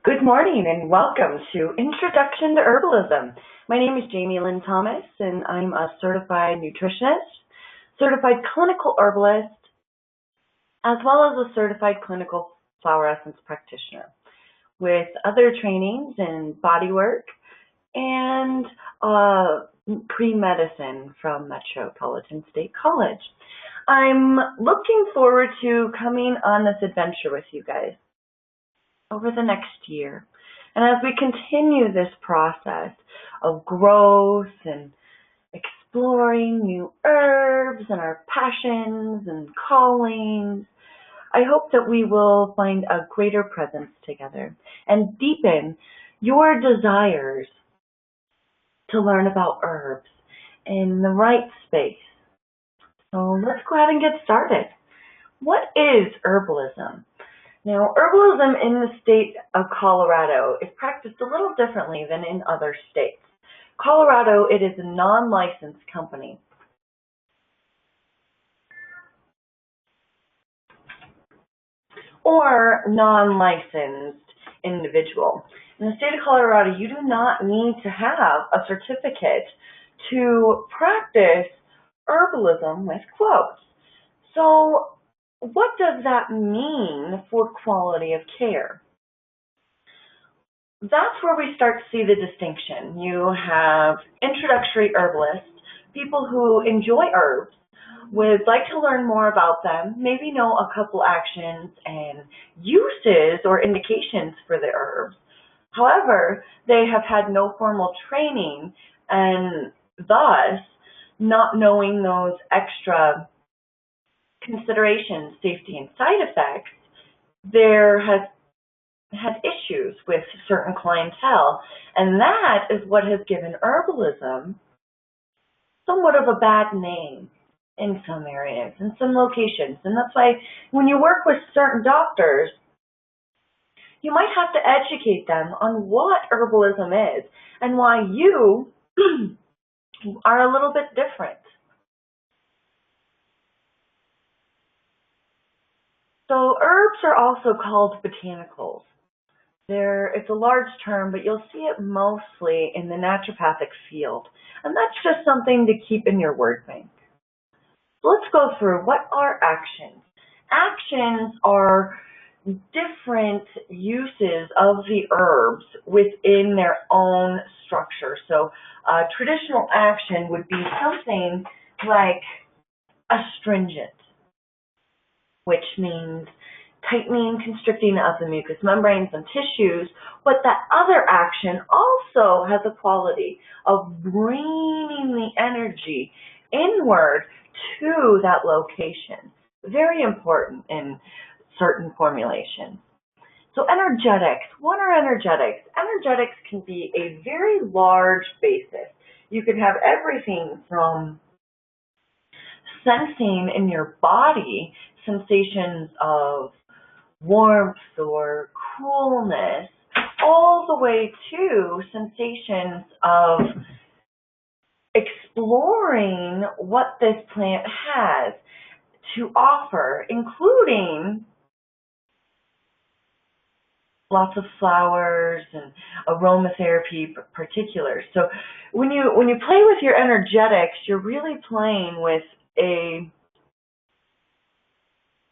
Good morning and welcome to Introduction to Herbalism. My name is Jamie Lynn Thomas and I'm a certified nutritionist, certified clinical herbalist, as well as a certified clinical flower essence practitioner with other trainings in bodywork and pre-medicine from Metropolitan State College. I'm looking forward to coming on this adventure with you guys over the next year. And as we continue this process of growth and exploring new herbs and our passions and callings, I hope that we will find a greater presence together and deepen your desires to learn about herbs in the right space. So let's go ahead and get started. What is herbalism? Now, herbalism in the state of Colorado is practiced a little differently than in other states. Colorado, it is a non-licensed company. Or non-licensed individual. In the state of Colorado, you do not need to have a certificate to practice herbalism with quotes. So, what does that mean for quality of care? That's where we start to see the distinction. You have introductory herbalists, people who enjoy herbs, would like to learn more about them, maybe know a couple actions and uses or indications for the herbs. However, they have had no formal training and thus not knowing those extra considerations, safety, and side effects, there has had issues with certain clientele, and that is what has given herbalism somewhat of a bad name in some areas, in some locations. And that's why when you work with certain doctors, you might have to educate them on what herbalism is and why you are a little bit different. So herbs are also called botanicals. It's a large term, but you'll see it mostly in the naturopathic field. And that's just something to keep in your word bank. So let's go through what are actions. Actions are different uses of the herbs within their own structure. So a traditional action would be something like astringent, which means tightening, constricting of the mucous membranes and tissues, but that other action also has a quality of bringing the energy inward to that location. Very important in certain formulations. So energetics. What are energetics? Energetics can be a very large basis. You could have everything from sensing in your body sensations of warmth or coolness, all the way to sensations of exploring what this plant has to offer, including lots of flowers and aromatherapy particulars. So when you play with your energetics, you're really playing with a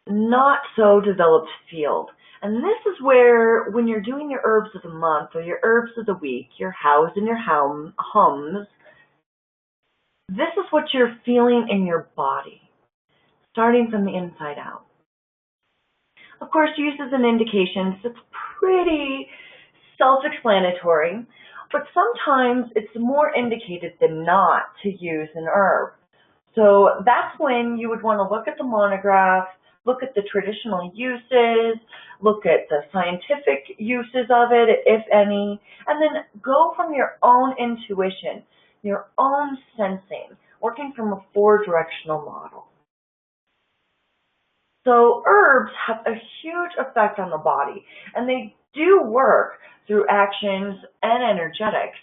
not so developed field. And this is where, when you're doing your herbs of the month or your herbs of the week, your hows and your hums, this is what you're feeling in your body, starting from the inside out. Of course, uses and indications, it's pretty self-explanatory, but sometimes it's more indicated than not to use an herb. So that's when you would want to look at the monograph, look at the traditional uses, look at the scientific uses of it, if any, and then go from your own intuition, your own sensing, working from a four-directional model. So herbs have a huge effect on the body, and they do work through actions and energetics.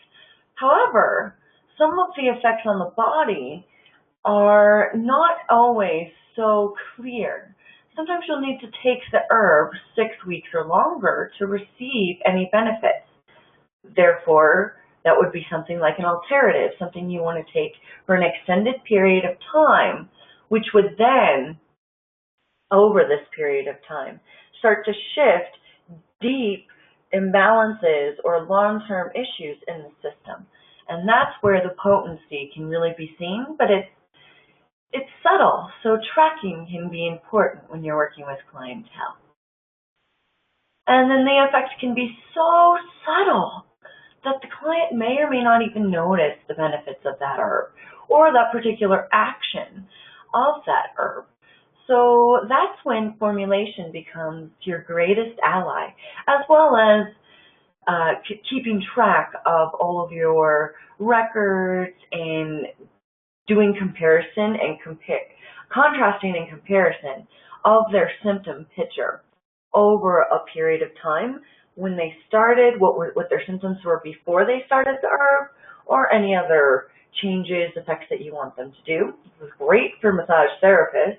However, some of the effects on the body are not always so clear. Sometimes you'll need to take the herb 6 weeks or longer to receive any benefits. Therefore, that would be something like an alternative, something you want to take for an extended period of time, which would then, over this period of time, start to shift deep imbalances or long-term issues in the system. And that's where the potency can really be seen, but it's subtle, so tracking can be important when you're working with clientele. And then the effect can be so subtle that the client may or may not even notice the benefits of that herb or that particular action of that herb. So that's when formulation becomes your greatest ally, as well as keeping track of all of your records and doing comparison and contrasting and comparison of their symptom picture over a period of time, when they started, what their symptoms were before they started the herb, or any other changes, effects that you want them to do. This is great for massage therapists.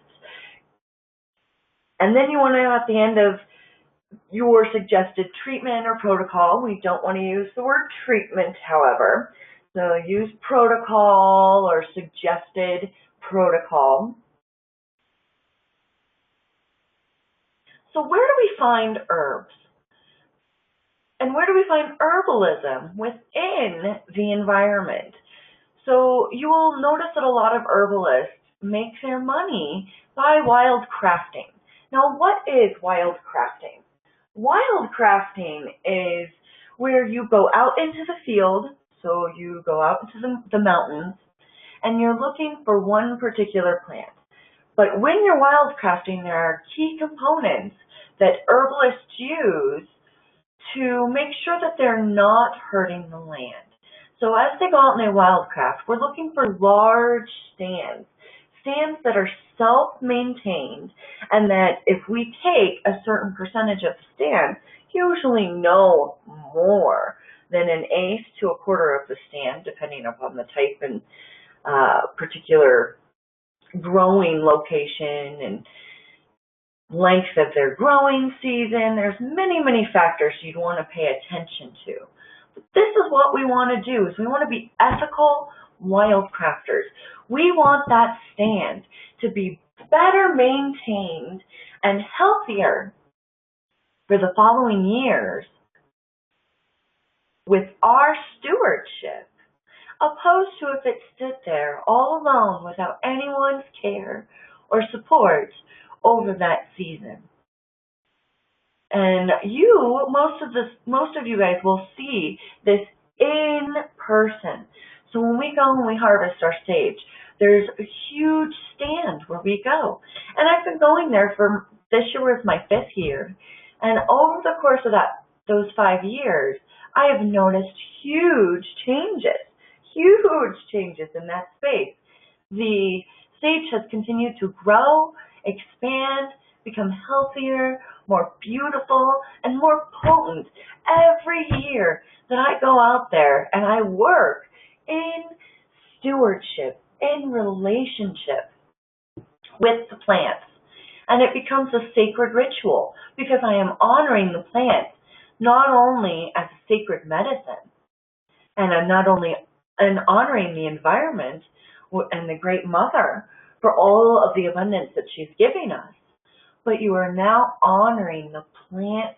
And then you want to, at the end of your suggested treatment or protocol, we don't want to use the word treatment, however, so use protocol or suggested protocol. So where do we find herbs? And where do we find herbalism within the environment? So you will notice that a lot of herbalists make their money by wildcrafting. Now, what is wildcrafting? Wildcrafting is where you go out into the field, so you go out into the mountains, and you're looking for one particular plant. But when you're wildcrafting, there are key components that herbalists use to make sure that they're not hurting the land. So as they go out and they wildcraft, we're looking for large stands that are self-maintained, and that if we take a certain percentage of the stand, usually no more than an eighth to a quarter of the stand, depending upon the type and particular growing location and length of their growing season. There's many, many factors you'd want to pay attention to. But this is what we want to do, is we want to be ethical wildcrafters. We want that stand to be better maintained and healthier for the following years with our stewardship, opposed to if it stood there all alone without anyone's care or support over that season. And most of you guys will see this in person. So when we go and we harvest our sage, there's a huge stand where we go. And I've been going there for, this year was my 5th year. And over the course of those 5 years, I have noticed huge changes in that space. The sage has continued to grow, expand, become healthier, more beautiful, and more potent every year that I go out there and I work in stewardship, in relationship with the plants. And it becomes a sacred ritual because I am honoring the plant not only as a sacred medicine, and I'm not only honoring the environment and the great mother for all of the abundance that she's giving us, but you are now honoring the plant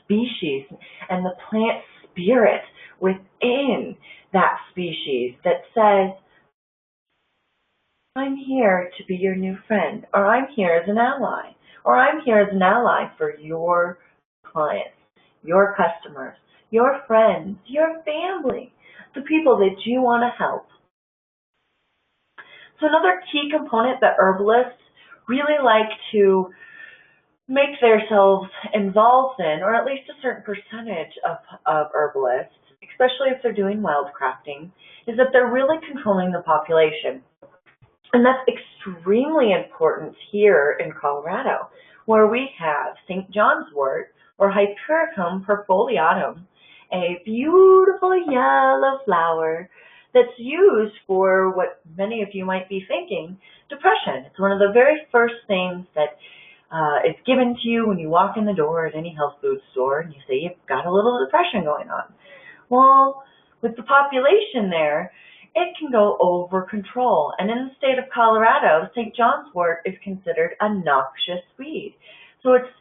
species and the plant spirit within that species that says, I'm here to be your new friend, or I'm here as an ally, or I'm here as an ally for your clients, your customers, your friends, your family, the people that you want to help. So another key component that herbalists really like to make themselves involved in, or at least a certain percentage of herbalists, especially if they're doing wildcrafting, is that they're really controlling the population. And that's extremely important here in Colorado, where we have St. John's wort, or Hypericum perfoliatum, a beautiful yellow flower that's used for what many of you might be thinking, depression. It's one of the very first things that is given to you when you walk in the door at any health food store and you say you've got a little depression going on. Well, with the population there, it can go over control. And in the state of Colorado, St. John's wort is considered a noxious weed. So it's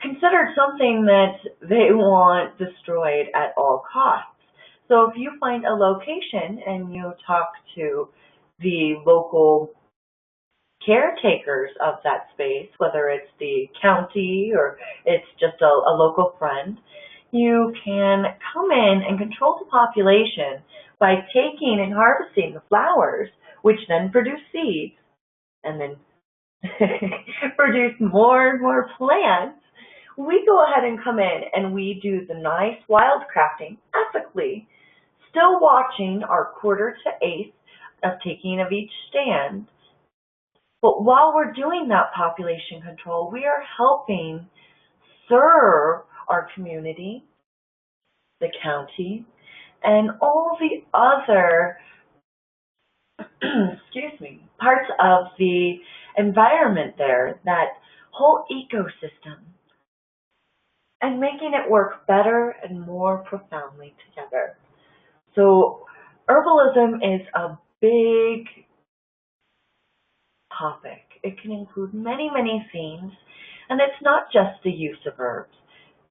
considered something that they want destroyed at all costs. So if you find a location and you talk to the local caretakers of that space, whether it's the county or it's just a local friend, you can come in and control the population by taking and harvesting the flowers, which then produce seeds and then produce more and more plants. We go ahead and come in and we do the nice wildcrafting ethically, still watching our quarter to eighth of taking of each stand. But while we're doing that population control, we are helping serve our community, the county, and all the other parts of the environment there, that whole ecosystem, and making it work better and more profoundly together. So herbalism is a big topic. It can include many, many themes, and it's not just the use of herbs.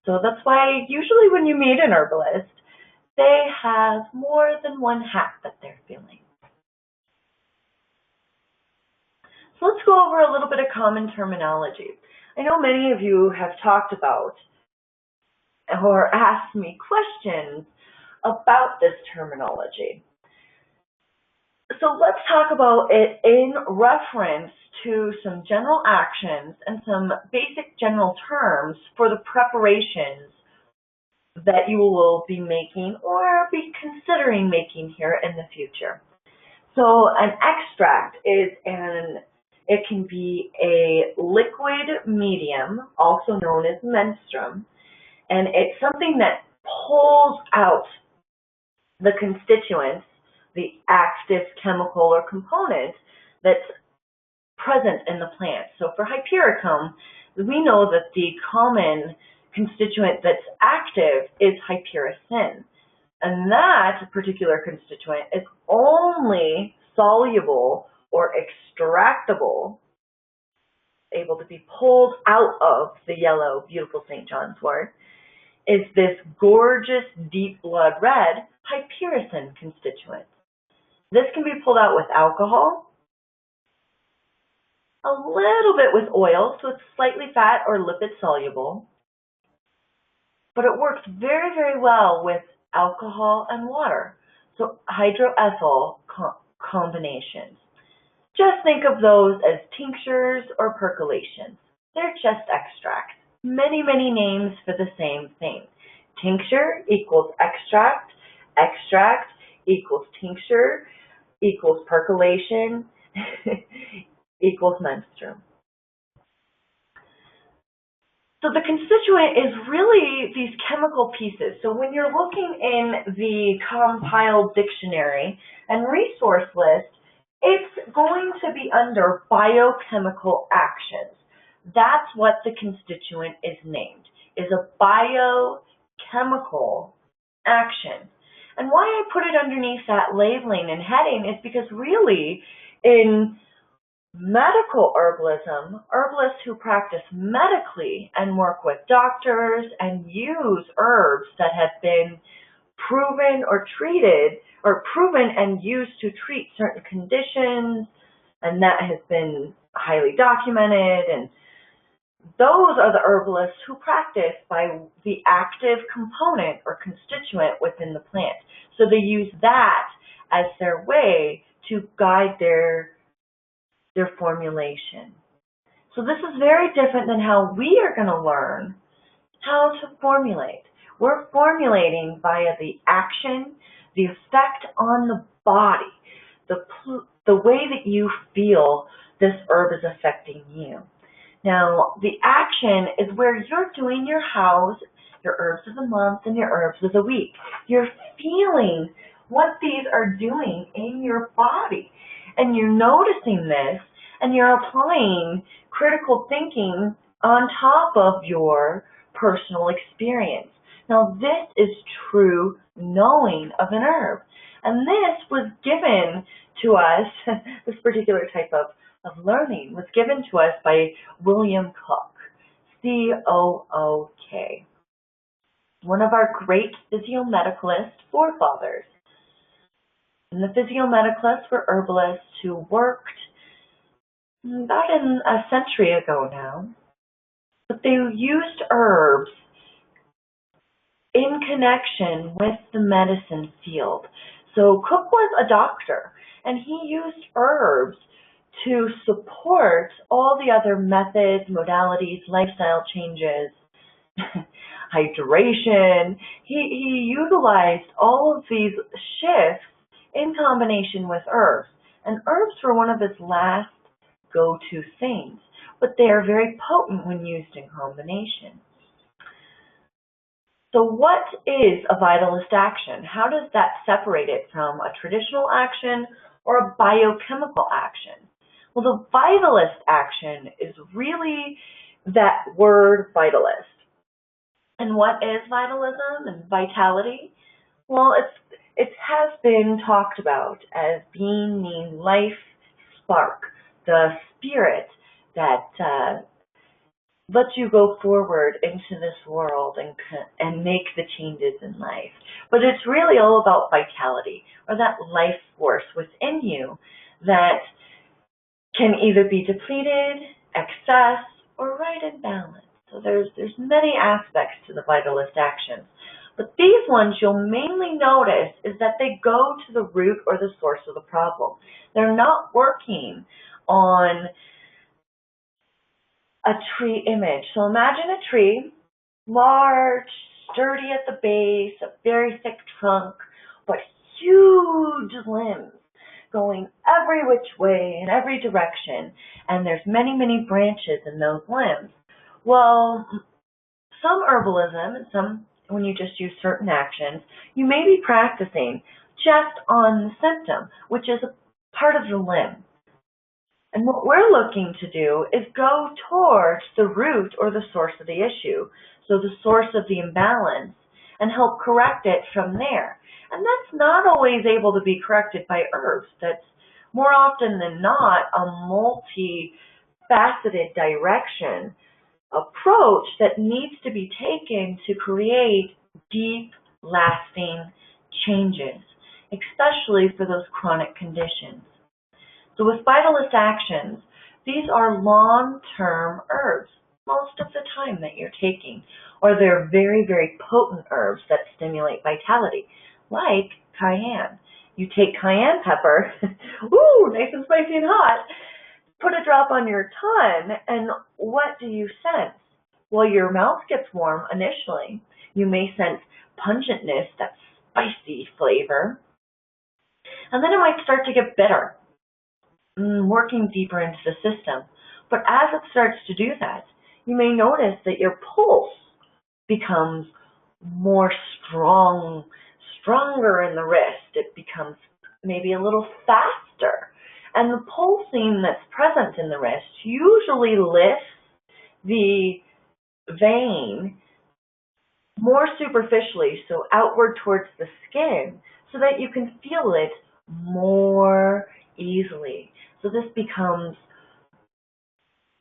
So that's why usually when you meet an herbalist, they have more than one hat that they're filling. So let's go over a little bit of common terminology. I know many of you have talked about or asked me questions about this terminology. So let's talk about it in reference to some general actions and some basic general terms for the preparations that you will be making or be considering making here in the future. So an extract is it can be a liquid medium, also known as menstruum, and it's something that pulls out the constituents, the active chemical or component that's present in the plant. So for hypericum, we know that the common constituent that's active is hypericin. And that particular constituent is only soluble or extractable, able to be pulled out of the yellow, beautiful St. John's wort, is this gorgeous deep blood red hypericin constituent. This can be pulled out with alcohol, a little bit with oil, so it's slightly fat or lipid soluble, but it works very, very well with alcohol and water, so hydroethyl combinations. Just think of those as tinctures or percolations. They're just extracts. Many, many names for the same thing. Tincture equals extract, extract equals tincture, equals percolation, equals menstruum. So the constituent is really these chemical pieces. So when you're looking in the compiled dictionary and resource list, it's going to be under biochemical actions. That's what the constituent is named, is a biochemical action. And why I put it underneath that labeling and heading is because really in medical herbalism, herbalists who practice medically and work with doctors and use herbs that have been proven or treated or proven and used to treat certain conditions, and that has been highly documented, and those are the herbalists who practice by the active component or constituent within the plant. So they use that as their way to guide their formulation. So this is very different than how we are going to learn how to formulate. We're formulating via the action, the effect on the body, the way that you feel this herb is affecting you. Now, the action is where you're doing your house, your herbs of the month, and your herbs of the week. You're feeling what these are doing in your body. And you're noticing this, and you're applying critical thinking on top of your personal experience. Now, this is true knowing of an herb. And this was given to us, this particular type of learning was given to us by William Cook, C-O-O-K, one of our great physiomedicalist forefathers. And the physiomedicalists were herbalists who worked about a century ago now, but they used herbs in connection with the medicine field. So Cook was a doctor, and he used herbs to support all the other methods, modalities, lifestyle changes, hydration. He utilized all of these shifts in combination with herbs. And herbs were one of his last go-to things, but they are very potent when used in combination. So what is a vitalist action? How does that separate it from a traditional action or a biochemical action? Well, the vitalist action is really that word vitalist. And what is vitalism and vitality? Well, it has been talked about as being the life spark, the spirit that lets you go forward into this world and make the changes in life. But it's really all about vitality, or that life force within you that can either be depleted, excess, or right in balance. So there's many aspects to the vitalist actions. But these ones you'll mainly notice is that they go to the root or the source of the problem. They're not working on a tree image. So imagine a tree, large, sturdy at the base, a very thick trunk, but huge limbs going every which way in every direction, and there's many, many branches in those limbs. Well, some herbalism and some, when you just use certain actions, you may be practicing just on the symptom, which is a part of the limb. And what we're looking to do is go towards the root or the source of the issue, so the source of the imbalance, and help correct it from there. And that's not always able to be corrected by herbs. That's more often than not a multi-faceted direction approach that needs to be taken to create deep, lasting changes, especially for those chronic conditions. So with vitalist actions, these are long-term herbs most of the time that you're taking, or they're very, very potent herbs that stimulate vitality, like cayenne. You take cayenne pepper, ooh, nice and spicy and hot, put a drop on your tongue, and what do you sense? Well, your mouth gets warm initially. You may sense pungentness, that spicy flavor, and then it might start to get bitter, working deeper into the system. But as it starts to do that, you may notice that your pulse becomes more stronger in the wrist. It becomes maybe a little faster. And the pulsing that's present in the wrist usually lifts the vein more superficially, so outward towards the skin, so that you can feel it more easily. So this becomes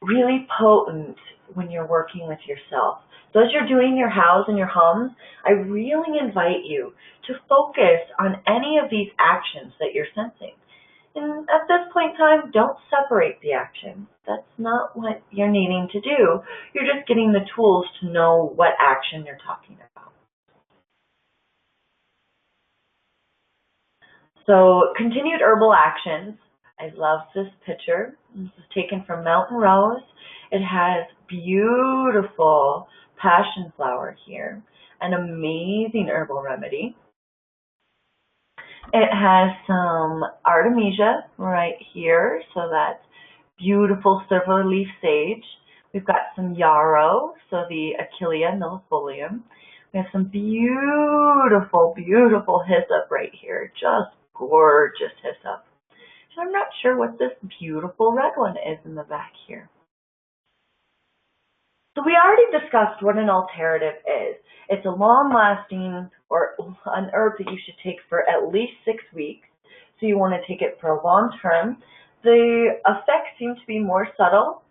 really potent when you're working with yourself. So as you're doing your hows and your hums, I really invite you to focus on any of these actions that you're sensing. And at this point in time, don't separate the actions. That's not what you're needing to do. You're just getting the tools to know what action you're talking about. So continued herbal actions. I love this picture. This is taken from Mountain Rose. It has beautiful passion flower here, an amazing herbal remedy. It has some artemisia right here, so that's beautiful silver leaf sage. We've got some yarrow, so the Achillea millefolium. We have some beautiful, beautiful hyssop right here. Just gorgeous hyssop. So I'm not sure what this beautiful red one is in the back here. So we already discussed what an alterative is. It's a long-lasting or an herb that you should take for at least 6 weeks. So you want to take it for a long term. The effects seem to be more subtle,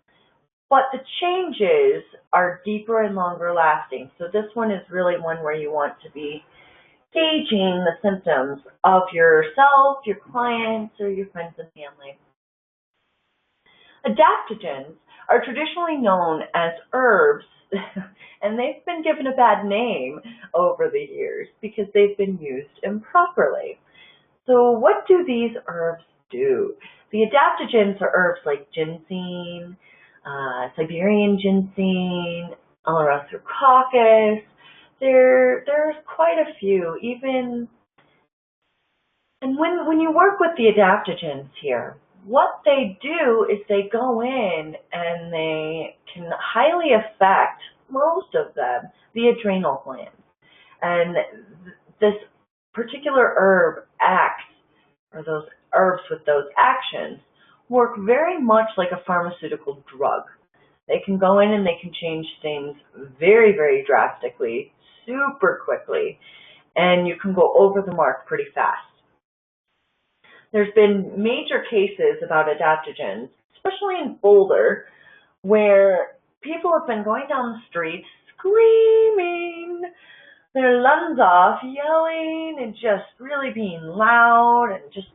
but the changes are deeper and longer lasting. So this one is really one where you want to be gauging the symptoms of yourself, your clients, or your friends and family. Adaptogens are traditionally known as herbs, and they've been given a bad name over the years because they've been used improperly. So what do these herbs do? The adaptogens are herbs like ginseng, Siberian ginseng, Eleutherococcus. There's quite a few, even. And when you work with the adaptogens here, what they do is they go in and they can highly affect, most of them, the adrenal glands. And this particular herb acts, or those herbs with those actions, work very much like a pharmaceutical drug. They can go in and they can change things very, very drastically, super quickly, and you can go over the mark pretty fast. There's been major cases about adaptogens, especially in Boulder, where people have been going down the streets screaming their lungs off, yelling and just really being loud and just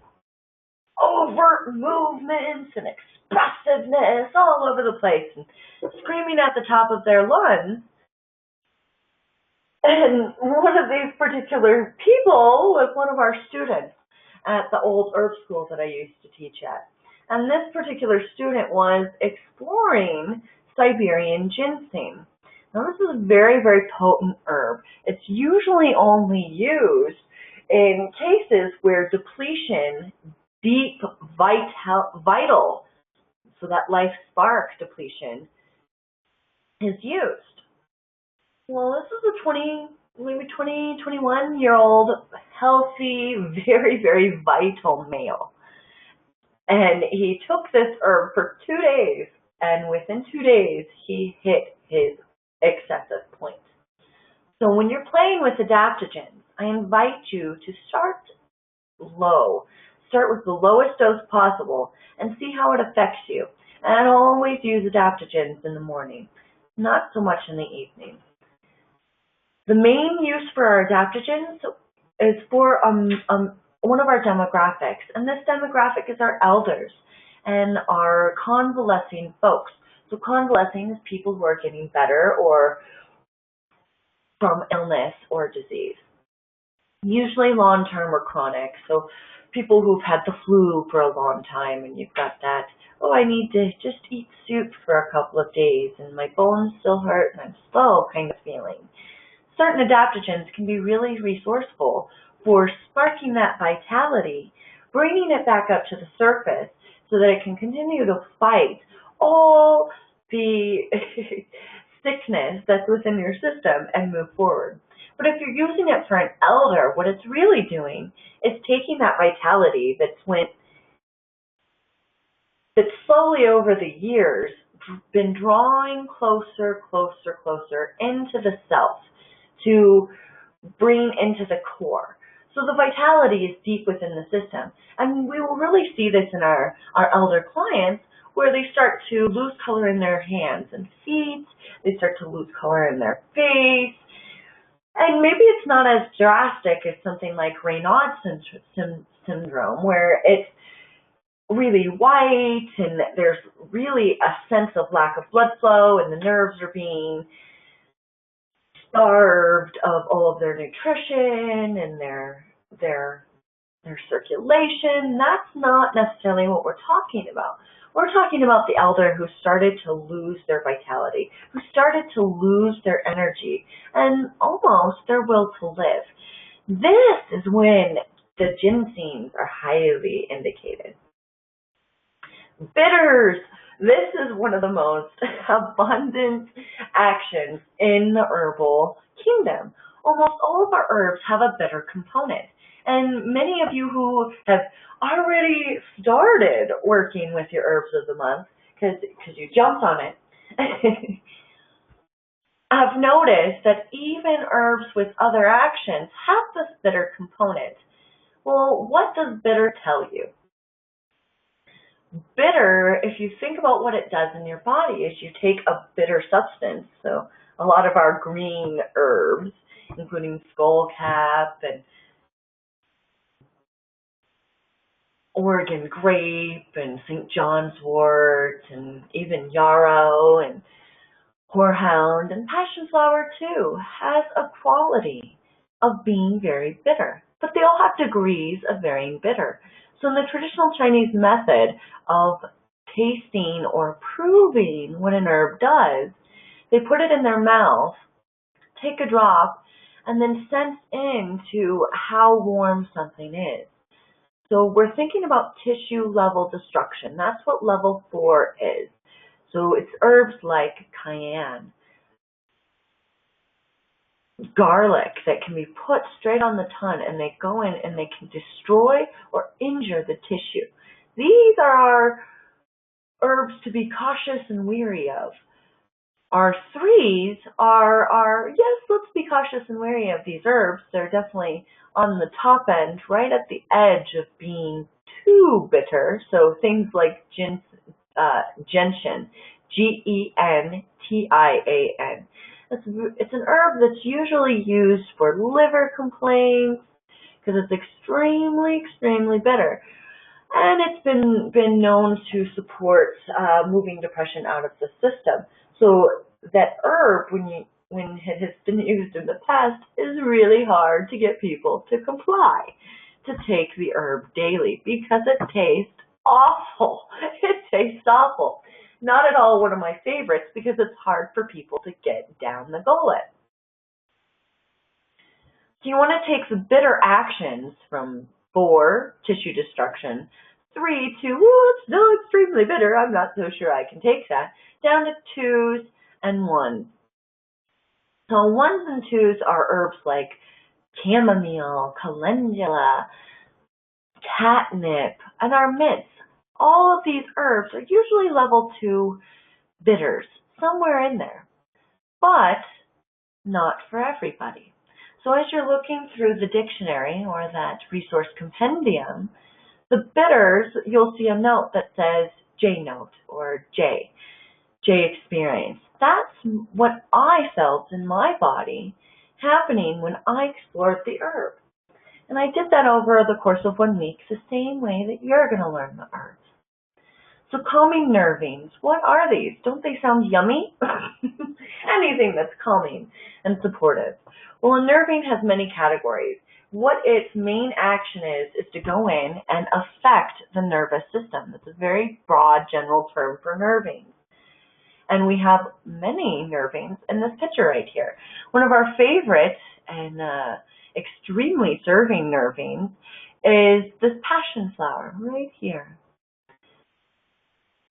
overt movements and expressiveness all over the place and screaming at the top of their lungs. And one of these particular people was one of our students at the old herb school that I used to teach at. And this particular student was exploring Siberian ginseng. Now this is a very, very potent herb. It's usually only used in cases where depletion, deep, vital, so that life spark depletion, is used. Well, this is a 21-year-old, healthy, very, very vital male. And he took this herb for 2 days, and within 2 days, he hit his excessive point. So when you're playing with adaptogens, I invite you to start low. Start with the lowest dose possible and see how it affects you. And always use adaptogens in the morning, not so much in the evening. The main use for our adaptogens is for one of our demographics, and this demographic is our elders and our convalescing folks. So convalescing is people who are getting better or from illness or disease, usually long-term or chronic. So people who've had the flu for a long time and you've got that, oh, I need to just eat soup for a couple of days and my bones still hurt and I'm slow kind of feeling. Certain adaptogens can be really resourceful for sparking that vitality, bringing it back up to the surface so that it can continue to fight all the sickness that's within your system and move forward. But if you're using it for an elder, what it's really doing is taking that vitality that's slowly over the years been drawing closer, closer, closer into the self, to bring into the core. So the vitality is deep within the system. And we will really see this in our elder clients where they start to lose color in their hands and feet, they start to lose color in their face. And maybe it's not as drastic as something like Raynaud's syndrome where it's really white and there's really a sense of lack of blood flow and the nerves are being starved of all of their nutrition and their circulation. That's not necessarily what we're talking about. We're talking about the elder who started to lose their vitality, who started to lose their energy and almost their will to live. This is when the ginseens are highly indicated. Bitters. This is one of the most abundant actions in the herbal kingdom. Almost all of our herbs have a bitter component. And many of you who have already started working with your herbs of the month, because you jumped on it, I've noticed that even herbs with other actions have this bitter component. Well, what does bitter tell you? Bitter, if you think about what it does in your body, is you take a bitter substance. So a lot of our green herbs, including skullcap and Oregon grape and St. John's wort and even yarrow and horehound and passion flower too, has a quality of being very bitter. But they all have degrees of varying bitter. So in the traditional Chinese method of tasting or proving what an herb does, they put it in their mouth, take a drop, and then sense into how warm something is. So we're thinking about tissue level destruction. That's what level 4 is. So it's herbs like cayenne, garlic that can be put straight on the tongue, and they go in and they can destroy or injure the tissue. These are our herbs to be cautious and weary of. Our 3s are yes, let's be cautious and wary of these herbs. They're definitely on the top end, right at the edge of being too bitter. So things like gentian, Gention. It's an herb that's usually used for liver complaints because it's extremely, extremely bitter. And it's been known to support moving depression out of the system. So that herb, when it has been used in the past, is really hard to get people to comply to take the herb daily because it tastes awful. It tastes awful. Not at all one of my favorites because it's hard for people to get down the gullet. So you want to take the bitter actions from 4, tissue destruction, 3 to, it's still extremely bitter, I'm not so sure I can take that, down to 2s and 1s. So 1s and 2s are herbs like chamomile, calendula, catnip, and our mints. All of these herbs are usually level 2 bitters, somewhere in there, but not for everybody. So as you're looking through the dictionary or that resource compendium, the bitters, you'll see a note that says J note or J experience. That's what I felt in my body happening when I explored the herb. And I did that over the course of 1 week, the same way that you're going to learn the herbs. So calming nervines, what are these? Don't they sound yummy? Anything that's calming and supportive. Well, a nervine has many categories. What its main action is to go in and affect the nervous system. That's a very broad general term for nervines. And we have many nervines in this picture right here. One of our favorite and extremely serving nervines is this passion flower right here.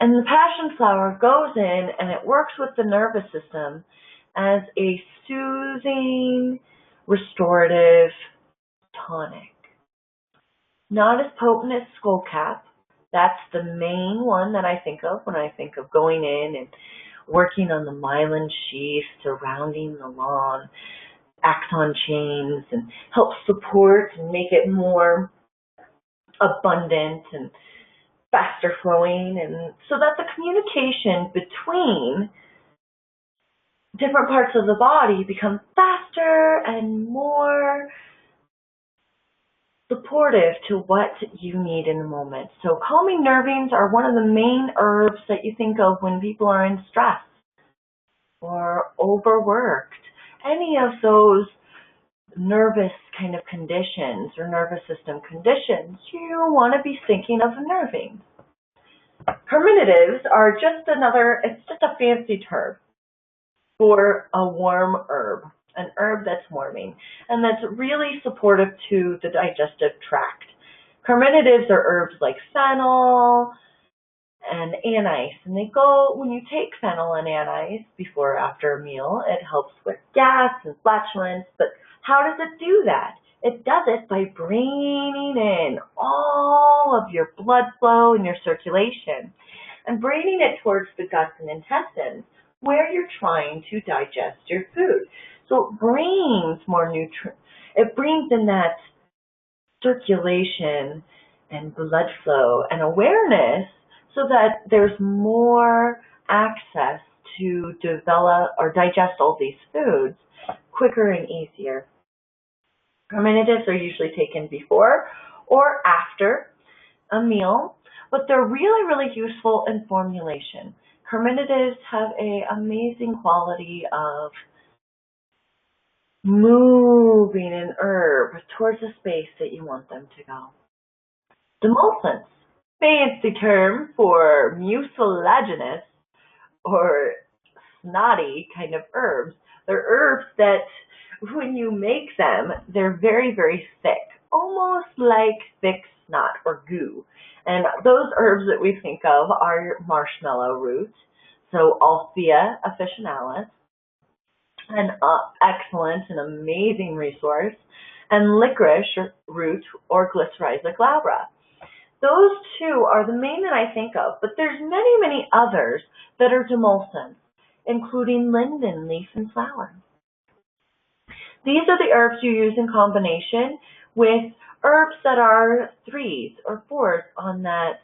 And the passion flower goes in and it works with the nervous system as a soothing, restorative tonic. Not as potent as skullcap. That's the main one that I think of when I think of going in and working on the myelin sheath surrounding the lawn, axon chains, and help support and make it more abundant and faster flowing, and so that the communication between different parts of the body becomes faster and more supportive to what you need in the moment. So calming nervines are one of the main herbs that you think of when people are in stress or overworked. Any of those nervous kind of conditions or nervous system conditions, you want to be thinking of nervines. Herminatives are it's just a fancy term for a warm herb, an herb that's warming, and that's really supportive to the digestive tract. Carminatives are herbs like fennel and anise, and they go, when you take fennel and anise before or after a meal, it helps with gas and flatulence, but How does it do that? It does it by bringing in all of your blood flow and your circulation and bringing it towards the guts and intestines where you're trying to digest your food. So it brings more nutrients. It brings in that circulation and blood flow and awareness so that there's more access to develop or digest all these foods quicker and easier. Carminatives are usually taken before or after a meal, but they're really, really useful in formulation. Carminatives have an amazing quality of moving an herb towards the space that you want them to go. Demulcents, fancy term for mucilaginous or snotty kind of herbs. They're herbs that when you make them, they're very, very thick, almost like thick snot or goo. And those herbs that we think of are marshmallow root, so Althea officinalis, an excellent and amazing resource, and licorice root or Glycyrrhiza glabra. Those two are the main that I think of, but there's many, many others that are demulcents, including linden leaf and flower. These are the herbs you use in combination with herbs that are 3s or 4s on that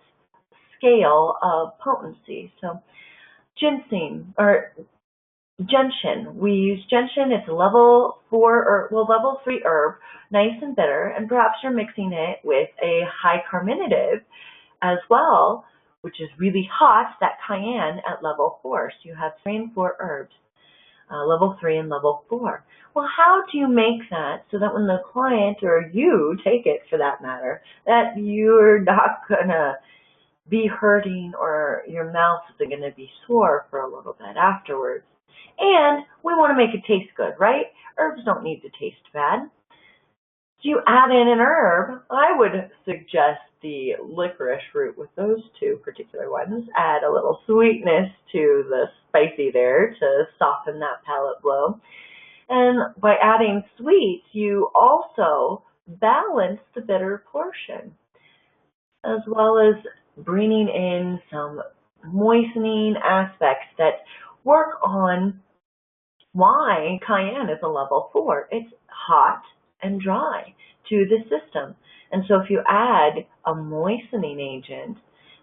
scale of potency. So ginseng or gentian. We use gentian. It's a level 4 or level 3 herb, nice and bitter, and perhaps you're mixing it with a high carminative as well, which is really hot, that cayenne at level 4. So you have 3 and 4 herbs, level 3 and level 4. Well, how do you make that so that when the client or you take it for that matter, that you're not gonna be hurting or your mouth isn't gonna be sore for a little bit afterwards? And we want to make it taste good, right? Herbs don't need to taste bad. So you add in an herb. I would suggest the licorice root with those two particular ones. Add a little sweetness to the spicy there to soften that palate blow. And by adding sweet, you also balance the bitter portion, as well as bringing in some moistening aspects that work on why cayenne is a level 4. It's hot and dry to the system. And so if you add a moistening agent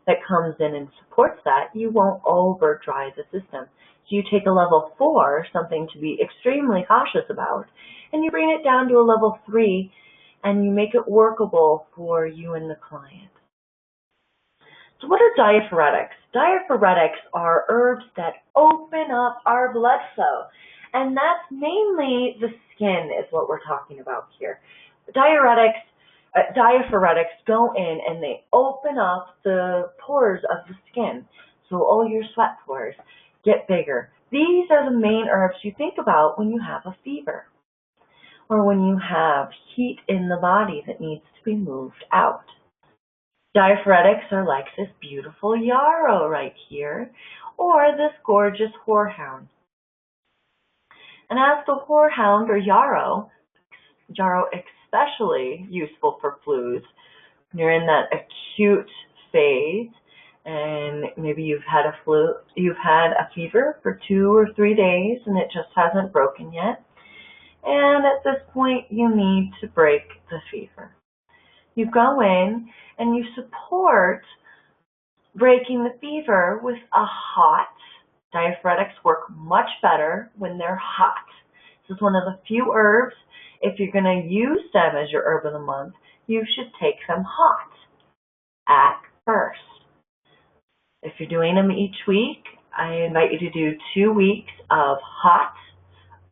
that comes in and supports that, you won't over dry the system. So you take a level 4, something to be extremely cautious about, and you bring it down to a level 3 and you make it workable for you and the client. So what are diaphoretics? Diaphoretics are herbs that open up our blood flow. And that's mainly the skin is what we're talking about here. Diaphoretics go in and they open up the pores of the skin. So all your sweat pores get bigger. These are the main herbs you think about when you have a fever or when you have heat in the body that needs to be moved out. Diaphoretics are like this beautiful yarrow right here, or this gorgeous horehound. And as the horehound or yarrow especially useful for flus, when you're in that acute phase and maybe you've had a fever for 2 or 3 days and it just hasn't broken yet. And at this point you need to break the fever. You go in and you support breaking the fever with a hot. Diaphoretics work much better when they're hot. This is one of the few herbs, if you're going to use them as your herb of the month, you should take them hot at first. If you're doing them each week, I invite you to do 2 weeks of hot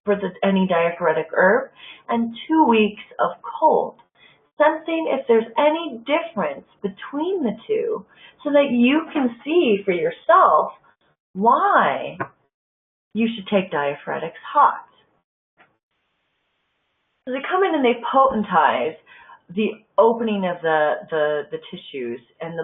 for any diaphoretic herb and 2 weeks of cold. Sensing if there's any difference between the two so that you can see for yourself why you should take diaphoretics hot. So they come in and they potentize the opening of the tissues and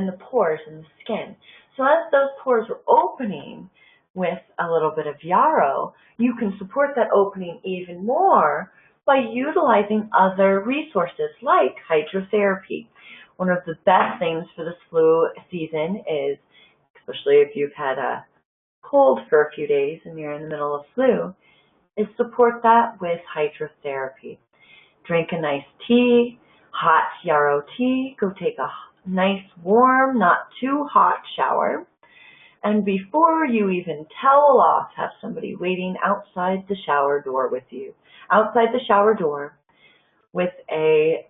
the pores in the skin. So as those pores are opening, with a little bit of yarrow, you can support that opening even more by utilizing other resources like hydrotherapy. One of the best things for this flu season is, especially if you've had a cold for a few days and you're in the middle of flu, is support that with hydrotherapy. Drink a nice tea, hot yarrow tea, go take a nice warm, not too hot shower. And before you even towel off, have somebody waiting outside the shower door with you. Outside the shower door with a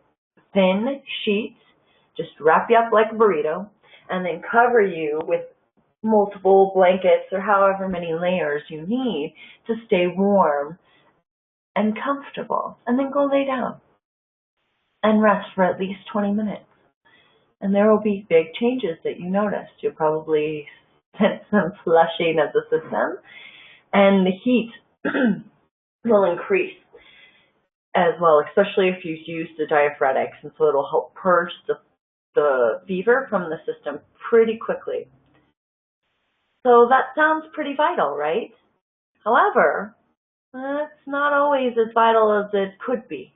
thin sheet, just wrap you up like a burrito, and then cover you with multiple blankets or however many layers you need to stay warm and comfortable. And then go lay down and rest for at least 20 minutes. And there will be big changes that you notice. You'll probably sense some flushing of the system, and the heat will increase as well, especially if you use the diaphoretics, and so it'll help purge the fever from the system pretty quickly. So that sounds pretty vital, right? However, it's not always as vital as it could be.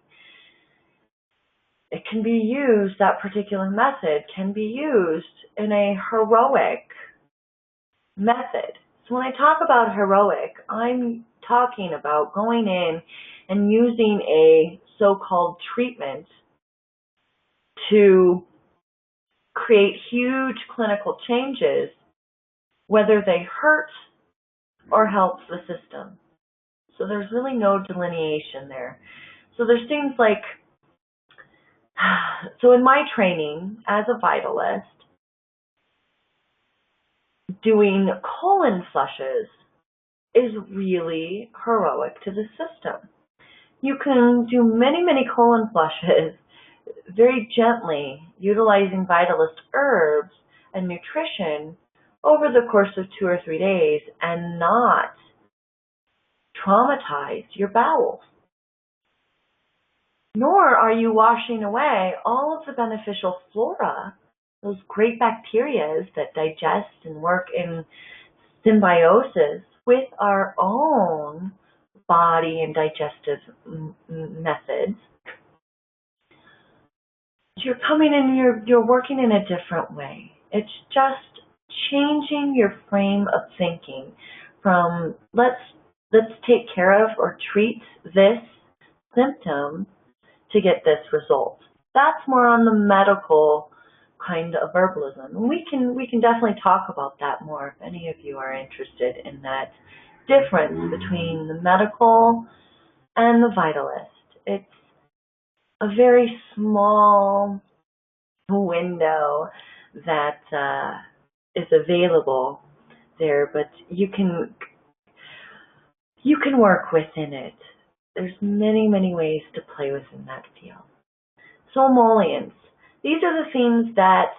It can be used, that particular method can be used in a heroic method. So when I talk about heroic, I'm talking about going in and using a so-called treatment to create huge clinical changes, whether they hurt or help the system. So there's really no delineation there. So there's things like, so in my training as a Vitalist, doing colon flushes is really heroic to the system. You can do many, many colon flushes very gently, utilizing Vitalist herbs and nutrition over the course of 2 or 3 days and not traumatize your bowels. Nor are you washing away all of the beneficial flora, those great bacteria that digest and work in symbiosis with our own body and digestive methods. You're coming in, you're working in a different way. It's just changing your frame of thinking from let's take care of or treat this symptom to get this result. That's more on the medical kind of herbalism. And we can definitely talk about that more if any of you are interested in that difference between the medical and the Vitalist. It's a very small window that is available there, but you can work within it. There's many, many ways to play within that field. So emollients, these are the things that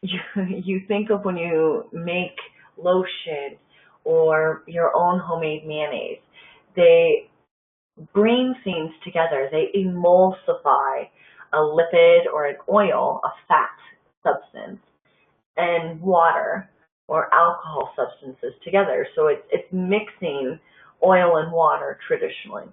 you think of when you make lotion or your own homemade mayonnaise. They bring things together. They emulsify a lipid or an oil, a fat substance, and water or alcohol substances together. So it's mixing oil and water traditionally.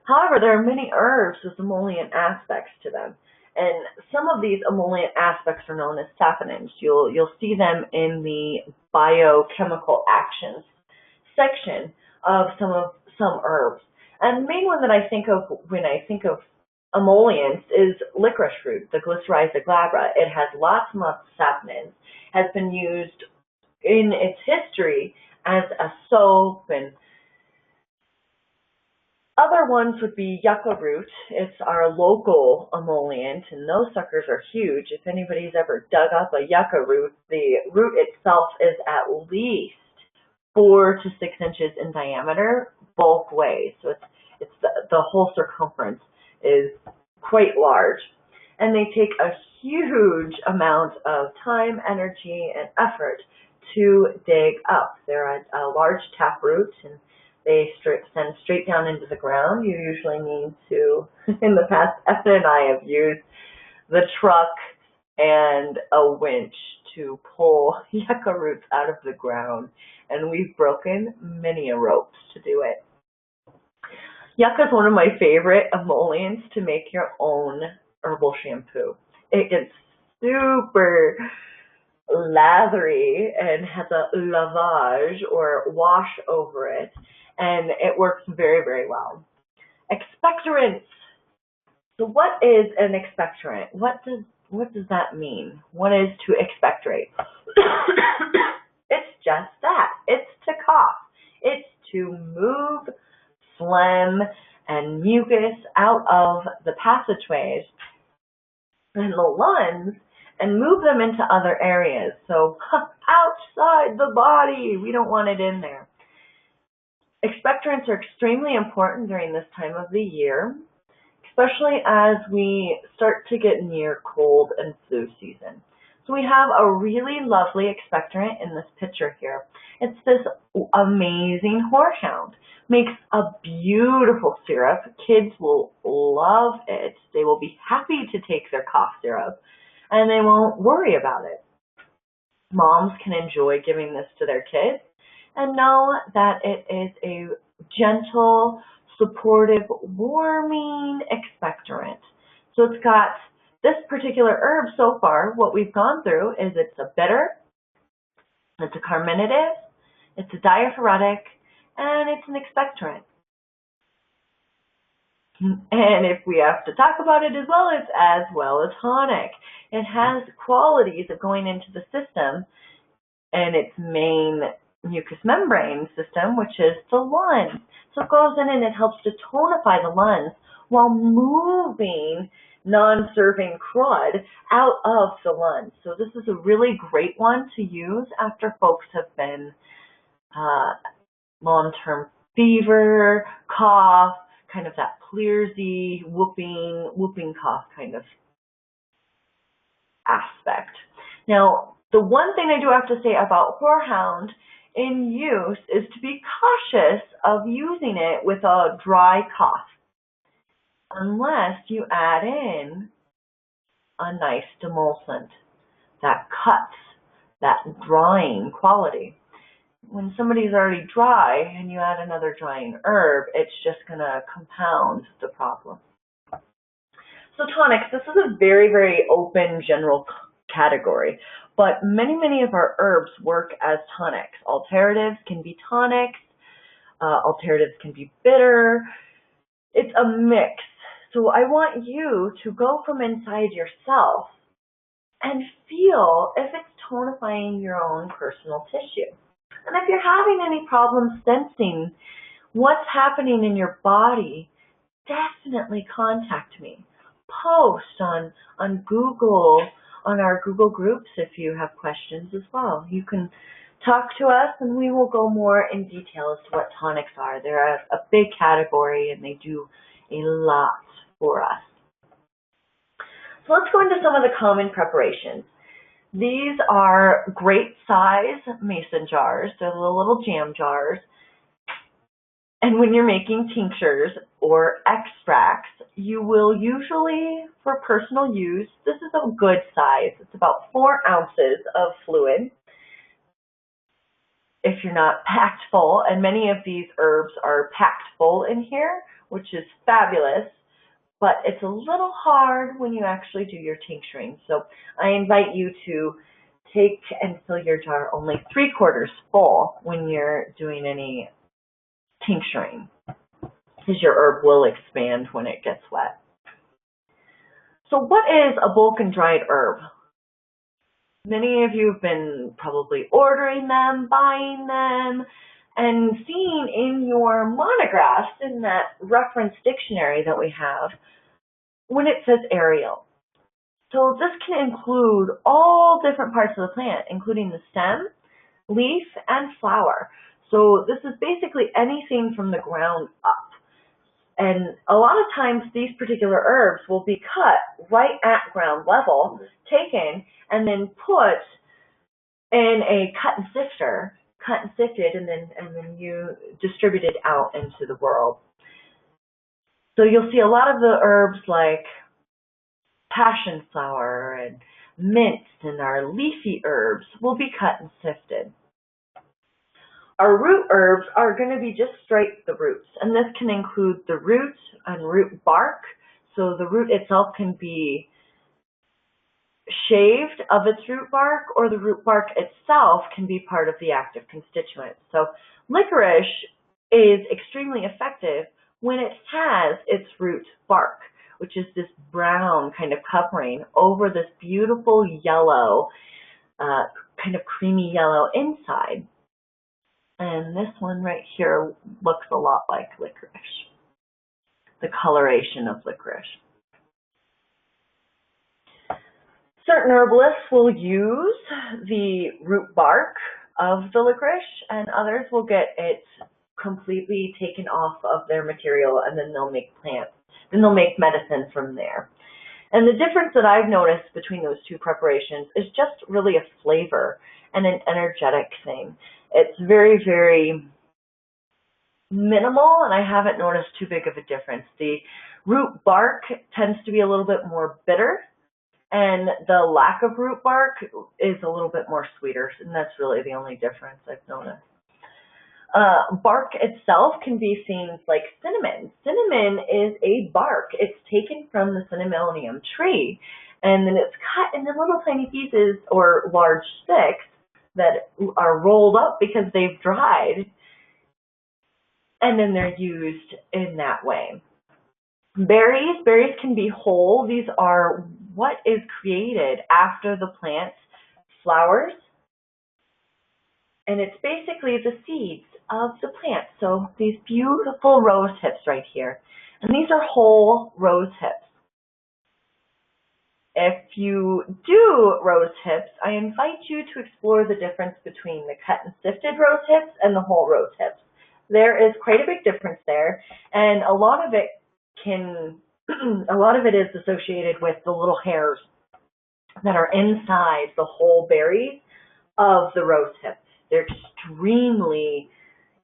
However, there are many herbs with emollient aspects to them, and some of these emollient aspects are known as saponins. You'll see them in the biochemical actions section of some herbs. And the main one that I think of when I think of emollients is licorice root, the Glycyrrhiza glabra. It has lots and lots of saponins, has been used in its history as a soap, and other ones would be yucca root. It's our local emollient, and those suckers are huge. If anybody's ever dug up a yucca root, the root itself is at least 4 to 6 inches in diameter both ways. So it's the whole circumference is quite large, and they take a huge amount of time, energy, and effort to dig up. They're a large taproot, and they send straight down into the ground. You usually need to, in the past, Ethan and I have used the truck and a winch to pull yucca roots out of the ground, and we've broken many a ropes to do it. Yucca is one of my favorite emollients to make your own herbal shampoo. It gets super lathery and has a lavage or wash over it, and it works very, very well. Expectorants. So what is an expectorant? What does that mean? What is to expectorate? It's just that. It's to cough. It's to move phlegm and mucus out of the passageways and the lungs and move them into other areas. So outside the body, we don't want it in there. Expectorants are extremely important during this time of the year, especially as we start to get near cold and flu season. So we have a really lovely expectorant in this picture here. It's this amazing horehound. Makes a beautiful syrup. Kids will love it. They will be happy to take their cough syrup, and they won't worry about it. Moms can enjoy giving this to their kids and know that it is a gentle, supportive, warming expectorant. So it's got this particular herb so far. What we've gone through is it's a bitter, it's a carminative, it's a diaphoretic, and it's an expectorant. And if we have to talk about it as well as tonic. It has qualities of going into the system and its main mucous membrane system, which is the lungs. So it goes in and it helps to tonify the lungs while moving non-serving crud out of the lungs. So this is a really great one to use after folks have been long-term fever, cough, kind of that plearsy, whooping cough kind of aspect. Now, the one thing I do have to say about horehound in use is to be cautious of using it with a dry cough, unless you add in a nice demulcent that cuts that drying quality. When somebody's already dry and you add another drying herb, it's just going to compound the problem. So tonics, this is a very, very open general category, but many of our herbs work as tonics. Alteratives can be tonics, alteratives can be bitter. It's a mix. So I want you to go from inside yourself and feel if it's tonifying your own personal tissue. And if you're having any problems sensing what's happening in your body, definitely contact me. Post on Google, on our Google groups if you have questions as well. You can talk to us and we will go more in detail as to what tonics are. They're a big category and they do a lot for us. So let's go into some of the common preparations. These are great size mason jars. They're the little jam jars. And when you're making tinctures or extracts, you will usually, for personal use, this is a good size. It's about 4 ounces of fluid if you're not packed full. And many of these herbs are packed full in here, which is fabulous. But it's a little hard when you actually do your tincturing. So I invite you to take and fill your jar only 3/4 full when you're doing any tincturing, because your herb will expand when it gets wet. So what is a bulk and dried herb? Many of you have been probably ordering them, buying them, and seeing in your monographs, in that reference dictionary that we have, when it says aerial. So this can include all different parts of the plant, including the stem, leaf, and flower. So this is basically anything from the ground up. And a lot of times these particular herbs will be cut right at ground level, taken, and then put in a cut and sifted, and then you distribute it out into the world. So you'll see a lot of the herbs like passion flower and mints and our leafy herbs will be cut and sifted. Our root herbs are going to be just straight the roots, and this can include the root and root bark. So the root itself can be shaved of its root bark, or the root bark itself can be part of the active constituent. So licorice is extremely effective when it has its root bark, which is this brown kind of covering over this beautiful yellow, kind of creamy yellow inside. And this one right here looks a lot like licorice, the coloration of licorice. Certain herbalists will use the root bark of the licorice, and others will get it completely taken off of their material, and then they'll make plants. Then they'll make medicine from there. And the difference that I've noticed between those two preparations is just really a flavor and an energetic thing. It's very, very minimal, and I haven't noticed too big of a difference. The root bark tends to be a little bit more bitter, and the lack of root bark is a little bit more sweeter, and that's really the only difference I've noticed. Bark itself can be things like cinnamon. Cinnamon is a bark. It's taken from the cinnamomum tree, and then it's cut into little tiny pieces or large sticks that are rolled up because they've dried, and then they're used in that way. Berries can be whole. These are what is created after the plant flowers, and it's basically the seeds of the plant. So these beautiful rose hips right here, and these are whole rose hips. If you do rose hips, I invite you to explore the difference between the cut and sifted rose hips and the whole rose hips. There is quite a big difference there, and a lot of it is associated with the little hairs that are inside the whole berries of the rose hip. They're extremely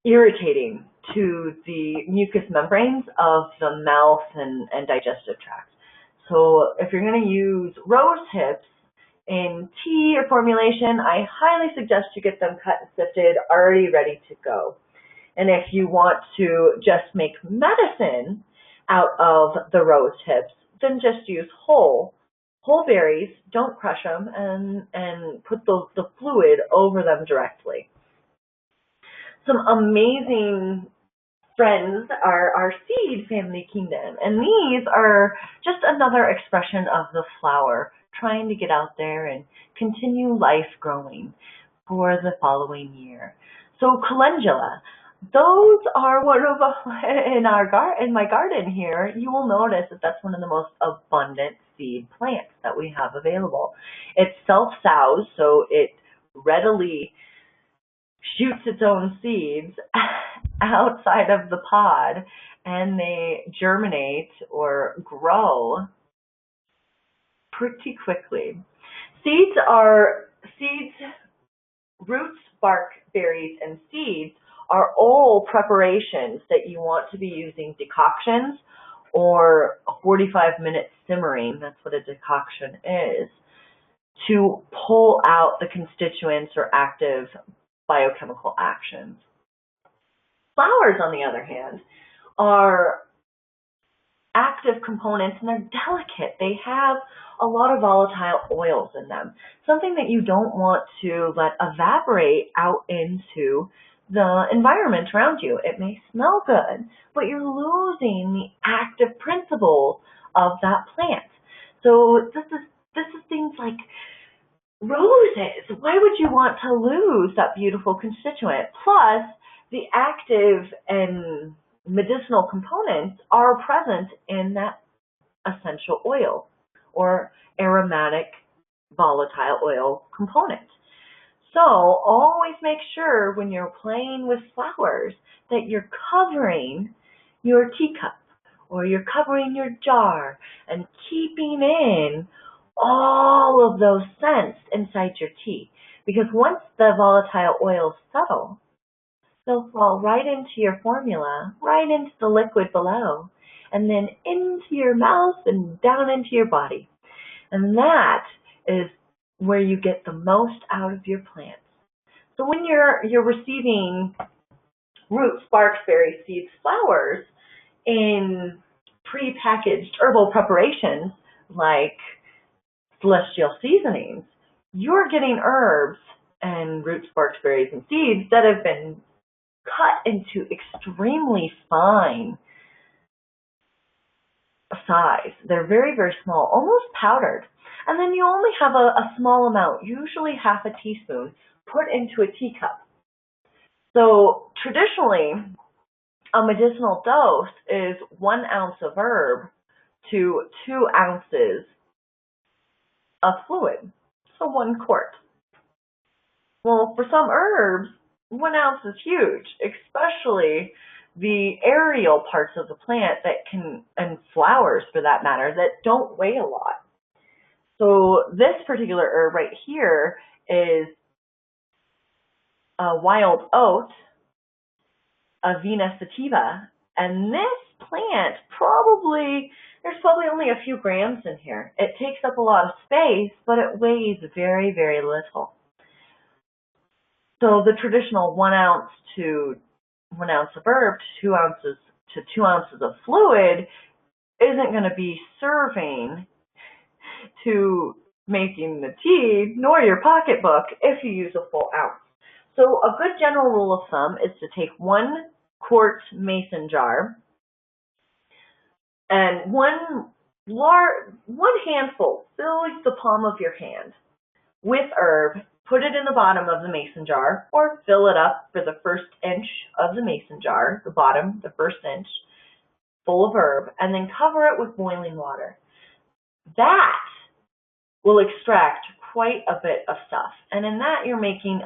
irritating to the mucous membranes of the mouth and digestive tract. So if you're going to use rose hips in tea or formulation, I highly suggest you get them cut and sifted, already ready to go. And if you want to just make medicine out of the rose hips, then just use whole berries, don't crush them, and put the fluid over them directly. Some amazing friends are our seed family kingdom, and these are just another expression of the flower trying to get out there and continue life growing for the following year. So calendula, those are one of in my garden here. You will notice that that's one of the most abundant seed plants that we have available. It's self-sows, so it readily shoots its own seeds outside of the pod, and they germinate or grow pretty quickly. Seeds, roots, bark, berries, and seeds are all preparations that you want to be using decoctions or a 45-minute simmering, that's what a decoction is, to pull out the constituents or active biochemical actions. Flowers, on the other hand, are active components, and they're delicate. They have a lot of volatile oils in them, something that you don't want to let evaporate out into the environment around you. It may smell good, but you're losing the active principles of that plant. So this is things like roses. Why would you want to lose that beautiful constituent? Plus, the active and medicinal components are present in that essential oil or aromatic volatile oil component. So always make sure when you're playing with flowers that you're covering your teacup or you're covering your jar and keeping in all of those scents inside your tea. Because once the volatile oils settle, they'll fall right into your formula, right into the liquid below, and then into your mouth and down into your body. And that is where you get the most out of your plants. So when you're receiving roots, barks, berries, seeds, flowers in pre-packaged herbal preparations like celestial seasonings, you're getting herbs and roots, barks, berries, and seeds that have been cut into extremely fine size. They're very, very small, almost powdered. And then you only have a small amount, usually half a teaspoon, put into a teacup. So traditionally, a medicinal dose is 1 ounce of herb to 2 ounces of fluid, so 1 quart. Well, for some herbs, 1 ounce is huge, especially the aerial parts of the plant that can, and flowers for that matter, that don't weigh a lot. So this particular herb right here is a wild oat, Avena sativa, and this plant there's probably only a few grams in here. It takes up a lot of space, but it weighs very, very little. So the traditional 1 ounce to 1 ounce of herb to 2 ounces of fluid isn't going to be serving to making the tea nor your pocketbook if you use a full ounce. So a good general rule of thumb is to take 1 quart mason jar and one handful, fill the palm of your hand with herb, put it in the bottom of the mason jar, or fill it up for the first inch of the mason jar, the bottom, the first inch, full of herb, and then cover it with boiling water. That will extract quite a bit of stuff, and in that you're making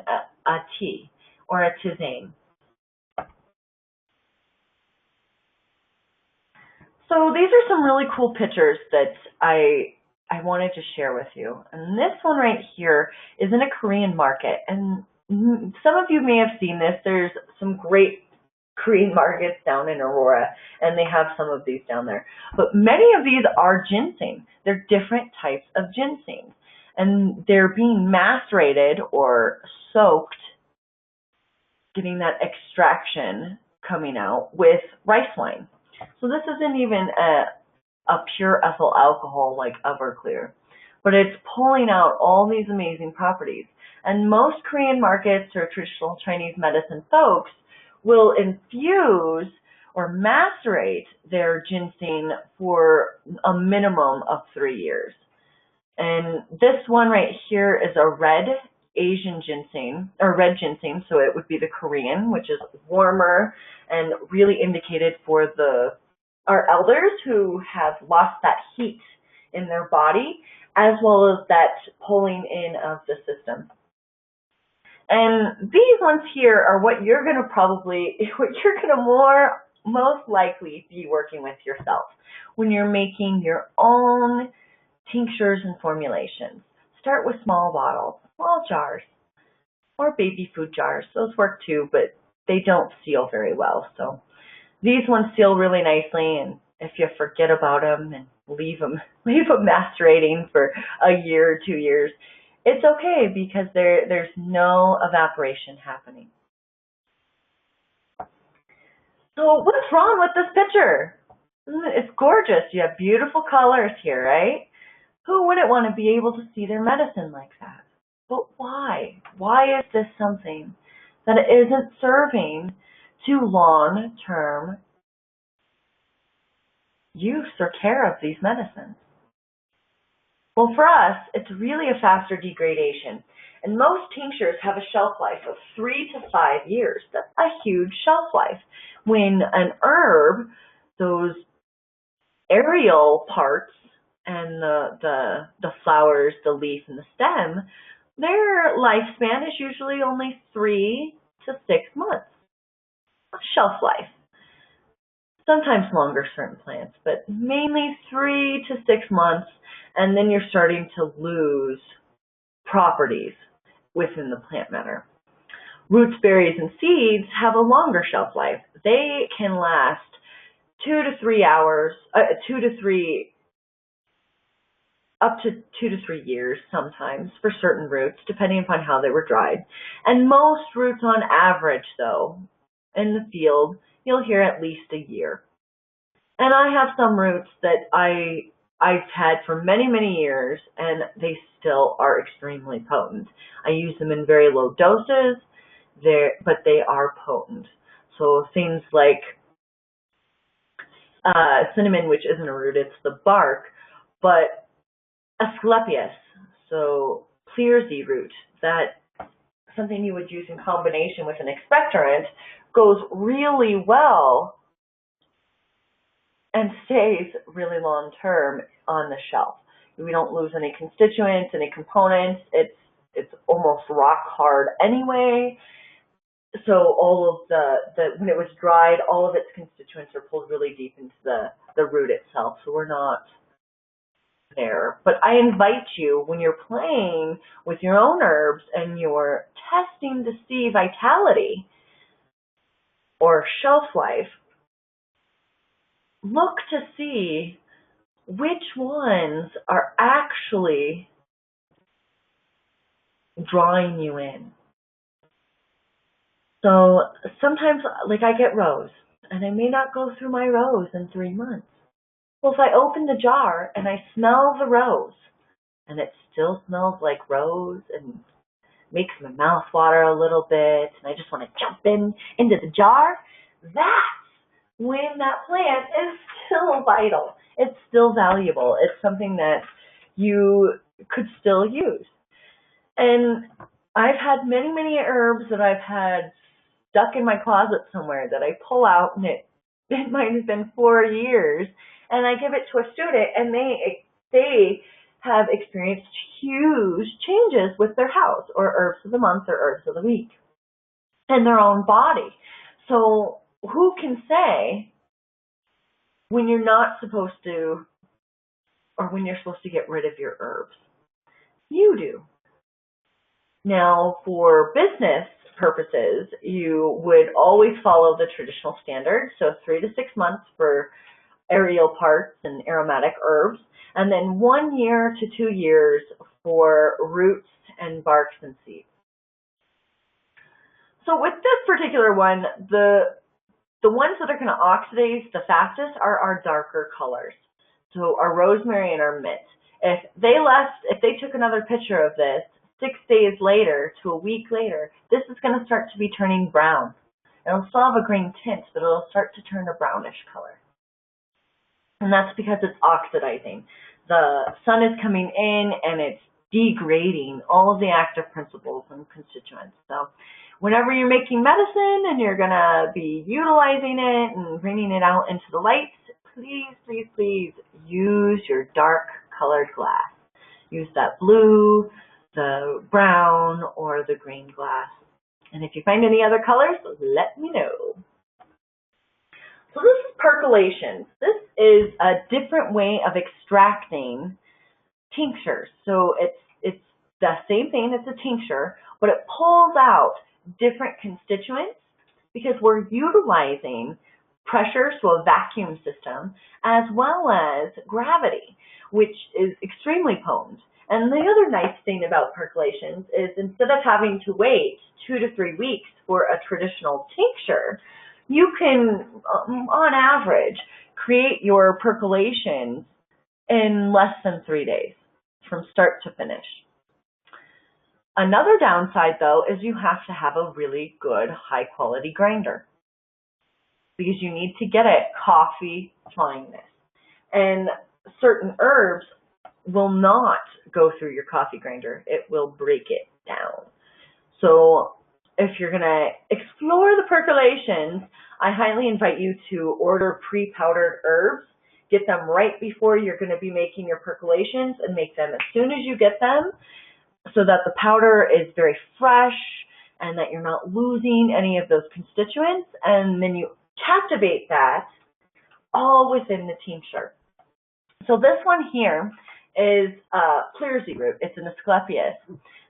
a tea or a tisane. So these are some really cool pictures that I wanted to share with you. And this one right here is in a Korean market. And some of you may have seen this. There's some great Korean markets down in Aurora, and they have some of these down there. But many of these are ginseng. They're different types of ginseng. And they're being macerated or soaked, getting that extraction coming out with rice wine. So this isn't even a pure ethyl alcohol like Everclear, but it's pulling out all these amazing properties. And most Korean markets or traditional Chinese medicine folks will infuse or macerate their ginseng for a minimum of 3 years. And this one right here is a red Asian ginseng, or red ginseng, so it would be the Korean, which is warmer and really indicated for our elders who have lost that heat in their body, as well as that pulling in of the system. And these ones here are what you're going to most likely be working with yourself when you're making your own tinctures and formulations. Start with small bottles, small jars, or baby food jars. Those work too, but they don't seal very well. So these ones seal really nicely, and if you forget about them and leave them macerating for a year or 2 years, it's okay because there's no evaporation happening. So what's wrong with this picture? It's gorgeous. You have beautiful colors here, right? Who wouldn't want to be able to see their medicine like that? But why? Why is this something that isn't serving to long-term use or care of these medicines? Well, for us, it's really a faster degradation. And most tinctures have a shelf life of 3 to 5 years. That's a huge shelf life. When an herb, those aerial parts and the flowers, the leaf, and the stem, their lifespan is usually only 3 to 6 months. Shelf life. Sometimes longer, certain plants, but mainly 3 to 6 months, and then you're starting to lose properties within the plant matter. Roots, berries, and seeds have a longer shelf life. They can last 2 to 3 hours, 2 to 3 up to 2 to 3 years sometimes for certain roots, depending upon how they were dried. And most roots on average, though, in the field, you'll hear at least a year. And I have some roots that I've had for many, many years, and they still are extremely potent. I use them in very low doses, but they are potent. So things like cinnamon, which isn't a root, it's the bark, but Asclepius, so Clearsea root, that something you would use in combination with an expectorant, goes really well and stays really long term on the shelf. We don't lose any constituents, any components. It's almost rock hard anyway. So all of the when it was dried, all of its constituents are pulled really deep into the root itself. So we're not there. But I invite you, when you're playing with your own herbs and you're testing to see vitality or shelf life, look to see which ones are actually drawing you in. So sometimes, like, I get rose, and I may not go through my rose in 3 months. Well, if I open the jar and I smell the rose, and it still smells like rose and makes my mouth water a little bit, and I just want to jump into the jar, that's when that plant is still vital. It's still valuable. It's something that you could still use. And I've had many, many herbs that I've had stuck in my closet somewhere that I pull out, and it might have been 4 years, and I give it to a student, and they have experienced huge changes with their house, or herbs of the month, or herbs of the week, and their own body. So who can say when you're not supposed to, or when you're supposed to get rid of your herbs? You do. Now, for business purposes, you would always follow the traditional standard, so 3 to 6 months for aerial parts and aromatic herbs, and then 1 year to 2 years for roots and barks and seeds. So with this particular one, the ones that are going to oxidize the fastest are our darker colors. So our rosemary and our mint. If they took another picture of this 6 days later to a week later, this is going to start to be turning brown. It'll still have a green tint, but it'll start to turn a brownish color. And that's because it's oxidizing. The sun is coming in and it's degrading all of the active principles and constituents. So whenever you're making medicine and you're going to be utilizing it and bringing it out into the light, please, please, please use your dark colored glass. Use that blue, the brown, or the green glass. And if you find any other colors, let me know. So this is percolation. This is a different way of extracting tinctures. So it's the same thing as a tincture, but it pulls out different constituents because we're utilizing pressure, so a vacuum system, as well as gravity, which is extremely potent. And the other nice thing about percolations is instead of having to wait 2 to 3 weeks for a traditional tincture, you can, on average, create your percolations in less than 3 days from start to finish. Another downside, though, is you have to have a really good, high-quality grinder because you need to get it coffee fineness. And certain herbs will not go through your coffee grinder. It will break it down. So if you're going to explore the percolations, I highly invite you to order pre-powdered herbs. Get them right before you're going to be making your percolations and make them as soon as you get them so that the powder is very fresh and that you're not losing any of those constituents. And then you captivate that all within the tincture. So this one here is Clearsea root. It's an Asclepius,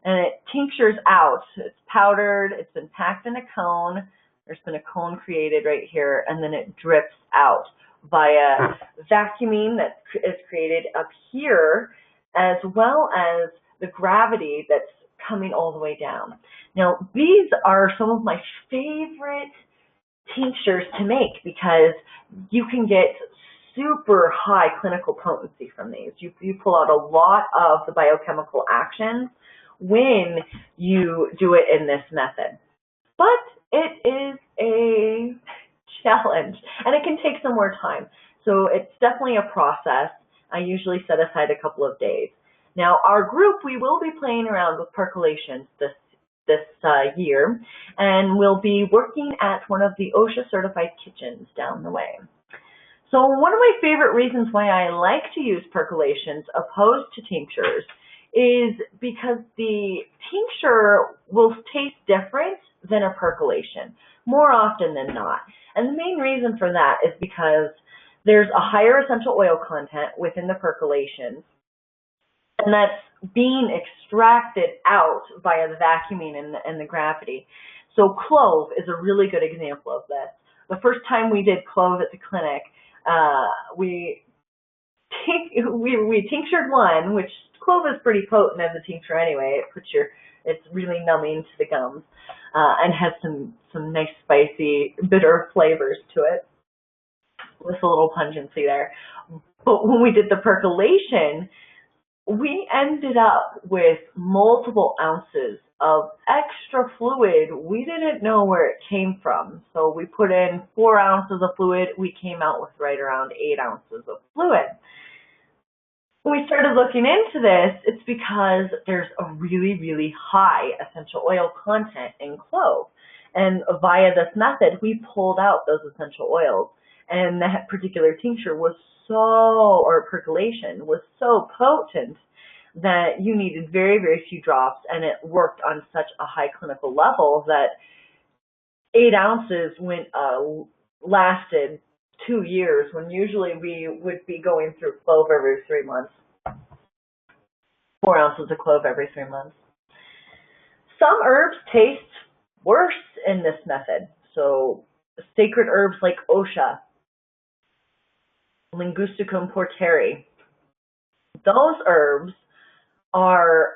and it tinctures out. It's powdered. It's been packed in a cone. There's been a cone created right here, and then it drips out via vacuuming that is created up here, as well as the gravity that's coming all the way down. Now, these are some of my favorite tinctures to make because you can get super high clinical potency from these. You pull out a lot of the biochemical actions when you do it in this method. But it is a challenge, and it can take some more time. So it's definitely a process. I usually set aside a couple of days. Now, our group, we will be playing around with percolation this year, and we'll be working at one of the OSHA certified kitchens down the way. So one of my favorite reasons why I like to use percolations opposed to tinctures is because the tincture will taste different than a percolation more often than not. And the main reason for that is because there's a higher essential oil content within the percolations, and that's being extracted out via the vacuuming and the gravity. So clove is a really good example of this. The first time we did clove at the clinic, we tinctured one, which clove is pretty potent as a tincture anyway. It's really numbing to the gums, and has some nice spicy, bitter flavors to it with a little pungency there. But when we did the percolation, we ended up with multiple ounces of extra fluid. We didn't know where it came from. So we put in 4 ounces of fluid. We came out with right around 8 ounces of fluid. When we started looking into this, it's because there's a really, really high essential oil content in clove. And via this method, we pulled out those essential oils. And that particular tincture was or percolation was so potent that you needed very, very few drops, and it worked on such a high clinical level that 8 ounces lasted 2 years, when usually we would be going through clove every 3 months. 4 ounces of clove every 3 months. Some herbs taste worse in this method. So sacred herbs like Osha, Linguisticum porteri, those herbs are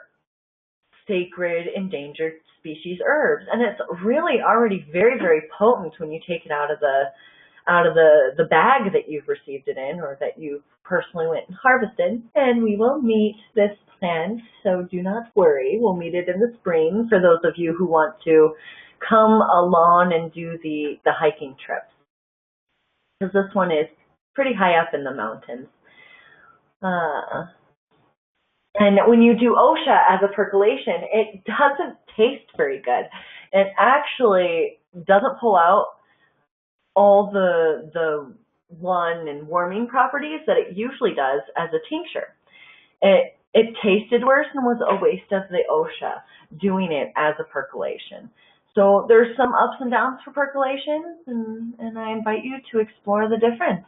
sacred endangered species herbs, and it's really already very, very potent when you take it out of the bag that you've received it in, or that you personally went and harvested. And we will meet this plant, so do not worry. We'll meet it in the spring for those of you who want to come along and do the hiking trips, because this one is pretty high up in the mountains. And when you do Osha as a percolation, it doesn't taste very good. It actually doesn't pull out all the and warming properties that it usually does as a tincture. It tasted worse and was a waste of the Osha doing it as a percolation. So there's some ups and downs for percolations, and I invite you to explore the difference.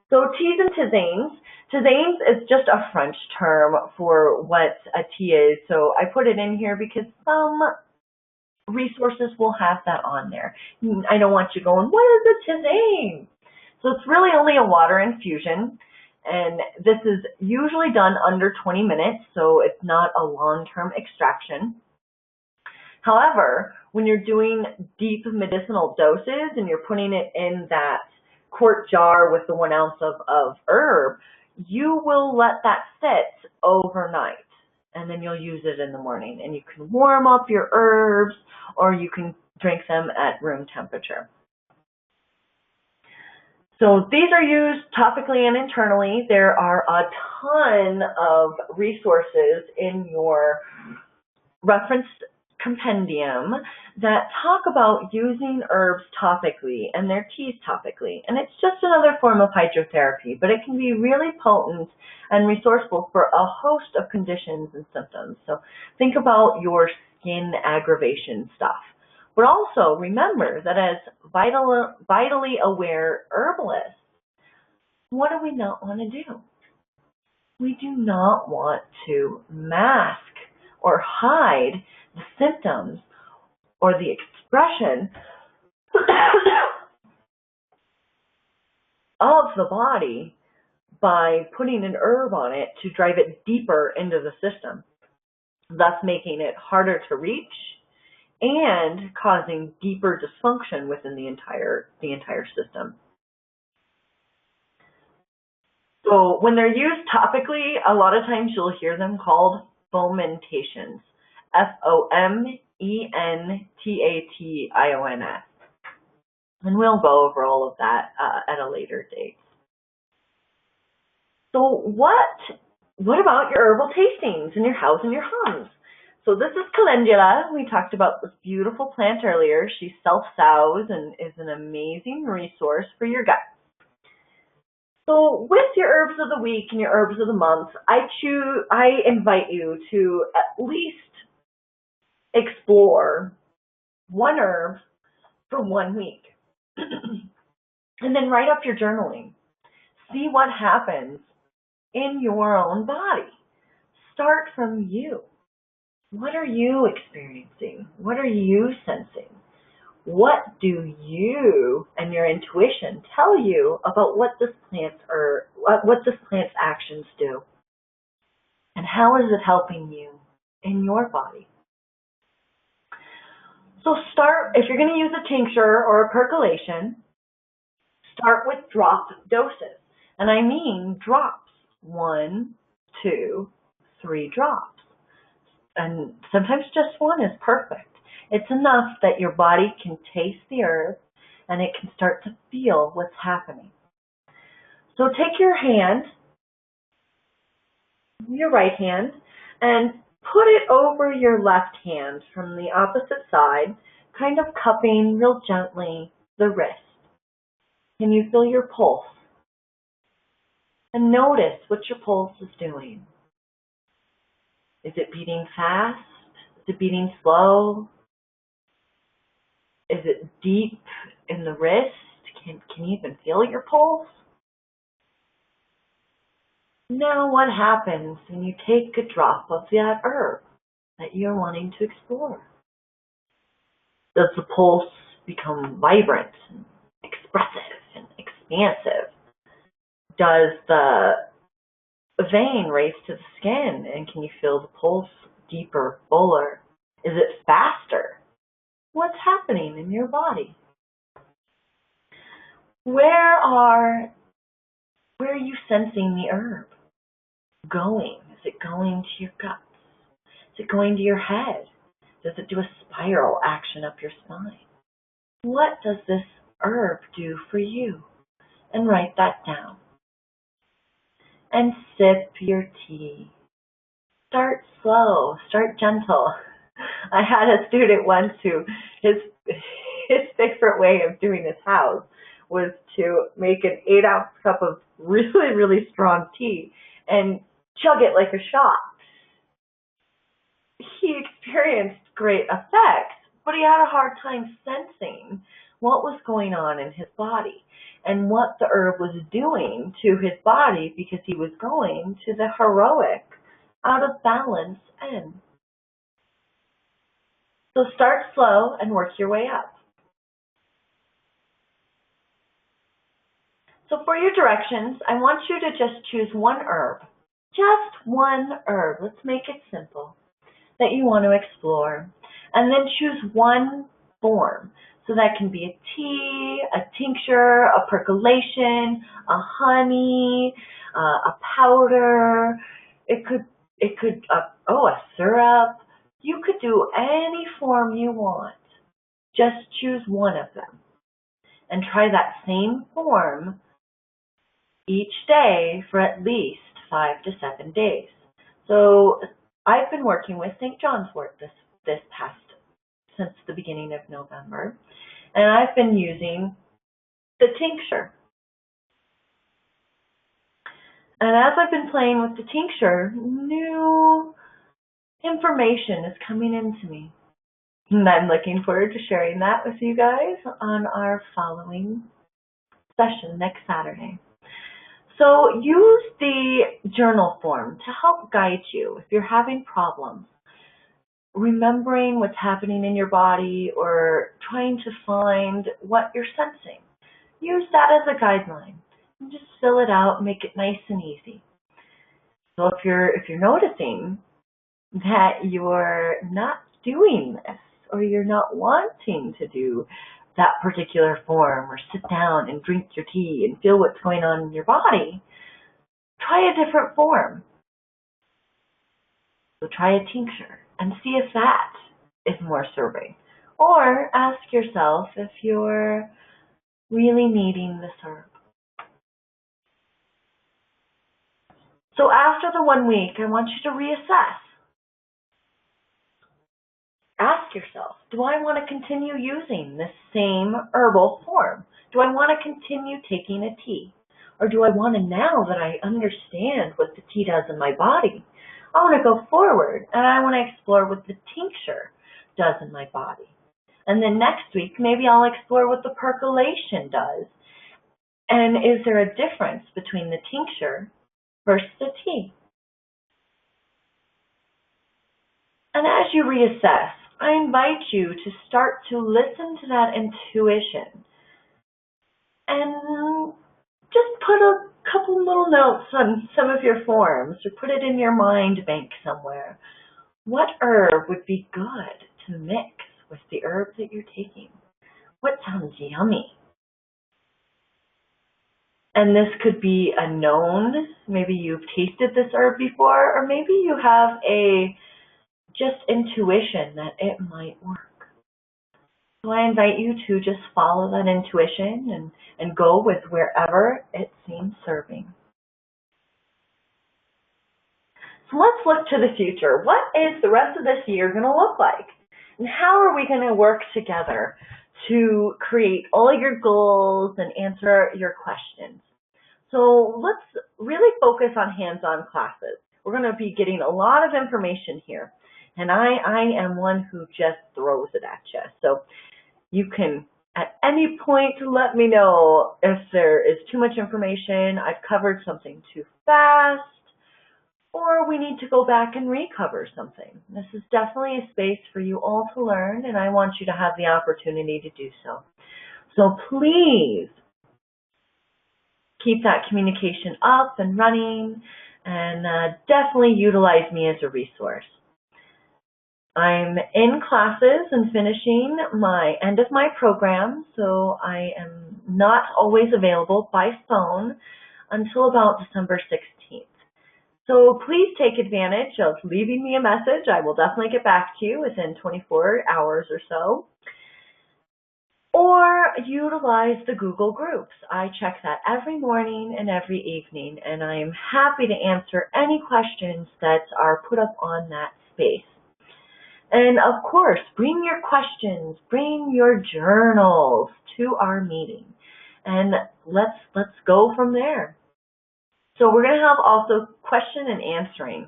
So teas and tisanes. Tisanes is just a French term for what a tea is. So I put it in here because some resources will have that on there. I don't want you going, what is a tisane? So it's really only a water infusion. And this is usually done under 20 minutes, so it's not a long-term extraction. However, when you're doing deep medicinal doses and you're putting it in that quart jar with the 1 ounce of herb, you will let that sit overnight, and then you'll use it in the morning. And you can warm up your herbs, or you can drink them at room temperature. So these are used topically and internally. There are a ton of resources in your reference compendium that talk about using herbs topically and their teas topically. And it's just another form of hydrotherapy, but it can be really potent and resourceful for a host of conditions and symptoms. So think about your skin aggravation stuff. But also remember that as vitally aware herbalists, what do we not want to do? We do not want to mask or hide the symptoms or the expression of the body by putting an herb on it to drive it deeper into the system, thus making it harder to reach and causing deeper dysfunction within the entire system. So when they're used topically, a lot of times you'll hear them called fomentations. Fomentations. And we'll go over all of that at a later date. So what about your herbal tastings in your house and your homes? So this is calendula. We talked about this beautiful plant earlier. She self-sows and is an amazing resource for your gut. So with your herbs of the week and your herbs of the month, I invite you to at least explore one herb for 1 week. And then write up your journaling. See what happens in your own body. Start from you. What are you experiencing? What are you sensing? What do you and your intuition tell you about what this plant's actions do? And how is it helping you in your body? So if you're going to use a tincture or a percolation, start with drop doses. And I mean drops. 1, 2, 3 drops. And sometimes just one is perfect. It's enough that your body can taste the herb and it can start to feel what's happening. So take your hand, your right hand, and put it over your left hand from the opposite side, kind of cupping real gently the wrist. Can you feel your pulse? And notice what your pulse is doing. Is it beating fast? Is it beating slow? Is it deep in the wrist? Can you even feel your pulse? Now what happens when you take a drop of that herb that you're wanting to explore? Does the pulse become vibrant and expressive and expansive? Does the vein race to the skin and can you feel the pulse deeper, fuller? Is it faster? What's happening in your body? Where are you sensing the herb going? Is it going to your guts? Is it going to your head? Does it do a spiral action up your spine? What does this herb do for you? And write that down. And sip your tea. Start slow, start gentle. I had a student once who his favorite way of doing his house was to make an 8-ounce cup of really, really strong tea and chug it like a shot. He experienced great effects, but he had a hard time sensing what was going on in his body and what the herb was doing to his body because he was going to the heroic, out of balance end. So start slow and work your way up. So for your directions, I want you to just choose one herb. Just one herb. Let's make it simple. That you want to explore. And then choose one form. So that can be a tea, a tincture, a percolation, a honey, a powder. It could a syrup. You could do any form you want. Just choose one of them. And try that same form each day for at least 5 to 7 days. So I've been working with St. John's wort since the beginning of November, and I've been using the tincture. And as I've been playing with the tincture, new information is coming into me. And I'm looking forward to sharing that with you guys on our following session next Saturday. So use the journal form to help guide you if you're having problems, remembering what's happening in your body or trying to find what you're sensing. Use that as a guideline. And just fill it out, make it nice and easy. So if you're noticing that you're not doing this, or you're not wanting to do that particular form, or sit down and drink your tea and feel what's going on in your body, try a different form. So try a tincture and see if that is more serving. Or ask yourself if you're really needing this herb. So after the 1 week, I want you to reassess. Ask yourself, do I want to continue using this same herbal form? Do I want to continue taking a tea? Or do I want to, now that I understand what the tea does in my body, I want to go forward and I want to explore what the tincture does in my body. And then next week, maybe I'll explore what the percolation does. And is there a difference between the tincture versus the tea? And as you reassess, I invite you to start to listen to that intuition and just put a couple little notes on some of your forms, or put it in your mind bank somewhere. What herb would be good to mix with the herb that you're taking? What sounds yummy? And this could be a known, maybe you've tasted this herb before, or maybe you have a just intuition that it might work. So I invite you to just follow that intuition and go with wherever it seems serving. So let's look to the future. What is the rest of this year going to look like? And how are we going to work together to create all your goals and answer your questions? So let's really focus on hands-on classes. We're going to be getting a lot of information here. And I am one who just throws it at you. So you can, at any point, let me know if there is too much information, I've covered something too fast, or we need to go back and recover something. This is definitely a space for you all to learn, and I want you to have the opportunity to do so. So please keep that communication up and running, and definitely utilize me as a resource. I'm in classes and finishing my end of my program, so I am not always available by phone until about December 16th. So please take advantage of leaving me a message. I will definitely get back to you within 24 hours or so. Or utilize the Google Groups. I check that every morning and every evening, and I am happy to answer any questions that are put up on that space. And of course, bring your questions, bring your journals to our meeting, and let's go from there. So we're going to have also question and answering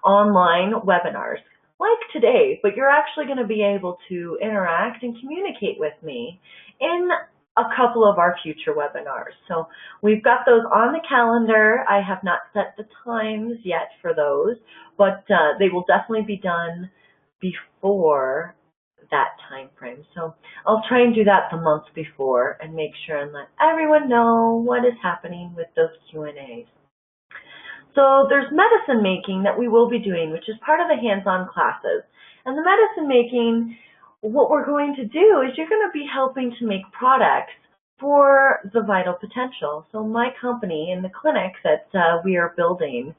online webinars like today, but you're actually going to be able to interact and communicate with me in a couple of our future webinars. So we've got those on the calendar. I have not set the times yet for those, but they will definitely be done before that time frame. So I'll try and do that the month before and make sure and let everyone know what is happening with those Q&As. So there's medicine making that we will be doing, which is part of the hands-on classes. And the medicine making, what we're going to do is you're going to be helping to make products for the Vital Potential. So my company and the clinic that we are building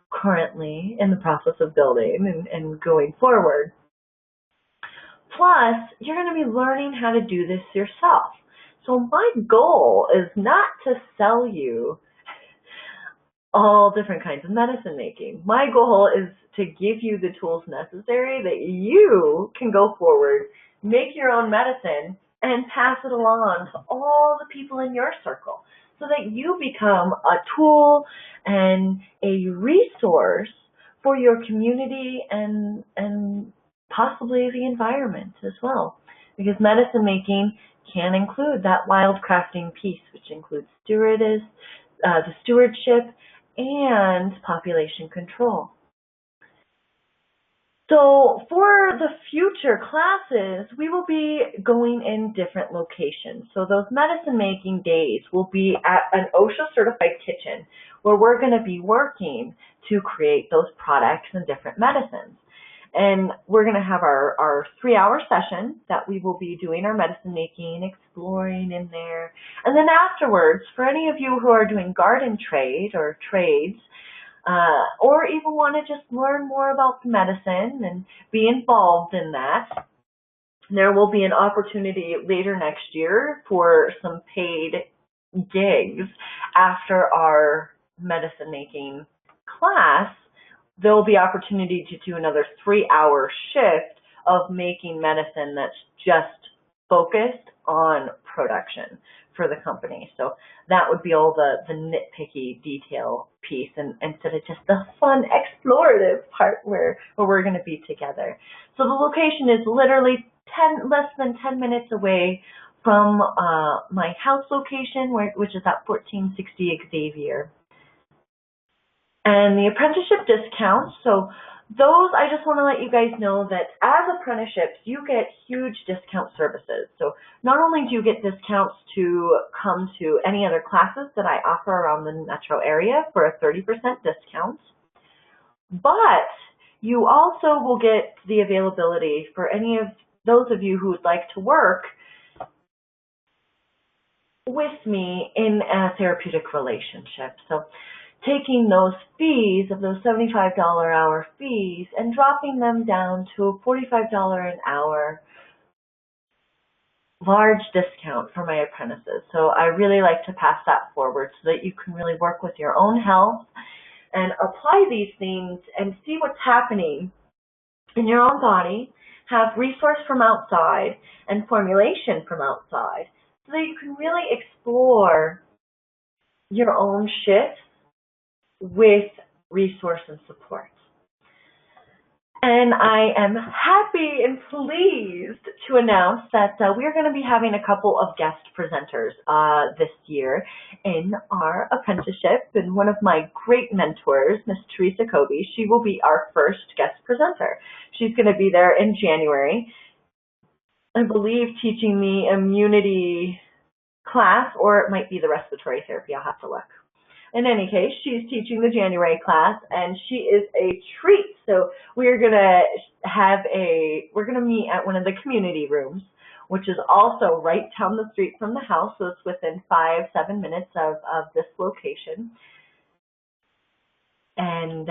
currently, in the process of building and going forward. Plus, you're going to be learning how to do this yourself. So my goal is not to sell you all different kinds of medicine making. My goal is to give you the tools necessary that you can go forward, make your own medicine, and pass it along to all the people in your circle, so that you become a tool and a resource for your community and possibly the environment as well. Because medicine making can include that wildcrafting piece, which includes the stewardship and population control. So for the future classes, we will be going in different locations. So those medicine making days will be at an OSHA certified kitchen where we're going to be working to create those products and different medicines. And we're going to have our 3-hour session that we will be doing our medicine making, exploring in there. And then afterwards, for any of you who are doing garden trade or trades, or even want to just learn more about the medicine and be involved in that, there will be an opportunity later next year for some paid gigs after our medicine making class. There will be opportunity to do another 3-hour shift of making medicine that's just focused on production for the company. So that would be all the nitpicky detail piece, and instead of just the fun explorative part where we're going to be together. So the location is literally less than 10 minutes away from my house location, which is at 1460 Xavier. And the apprenticeship discounts, so those, I just want to let you guys know that as apprenticeships, you get huge discount services. So not only do you get discounts to come to any other classes that I offer around the metro area for a 30% discount, but you also will get the availability for any of those of you who would like to work with me in a therapeutic relationship. So taking those fees of those $75 hour fees and dropping them down to a $45 an hour large discount for my apprentices. So I really like to pass that forward so that you can really work with your own health and apply these things and see what's happening in your own body, have resource from outside and formulation from outside so that you can really explore your own shifts with resource and support. And I am happy and pleased to announce that we're going to be having a couple of guest presenters this year in our apprenticeship. And one of my great mentors, Miss Teresa Kobe, she will be our first guest presenter. She's going to be there in January, I believe, teaching the immunity class, or it might be the respiratory therapy. I'll have to look. In any case, she's teaching the January class, and she is a treat. So we're gonna meet at one of the community rooms, which is also right down the street from the house. So it's within 5-7 minutes of this location. And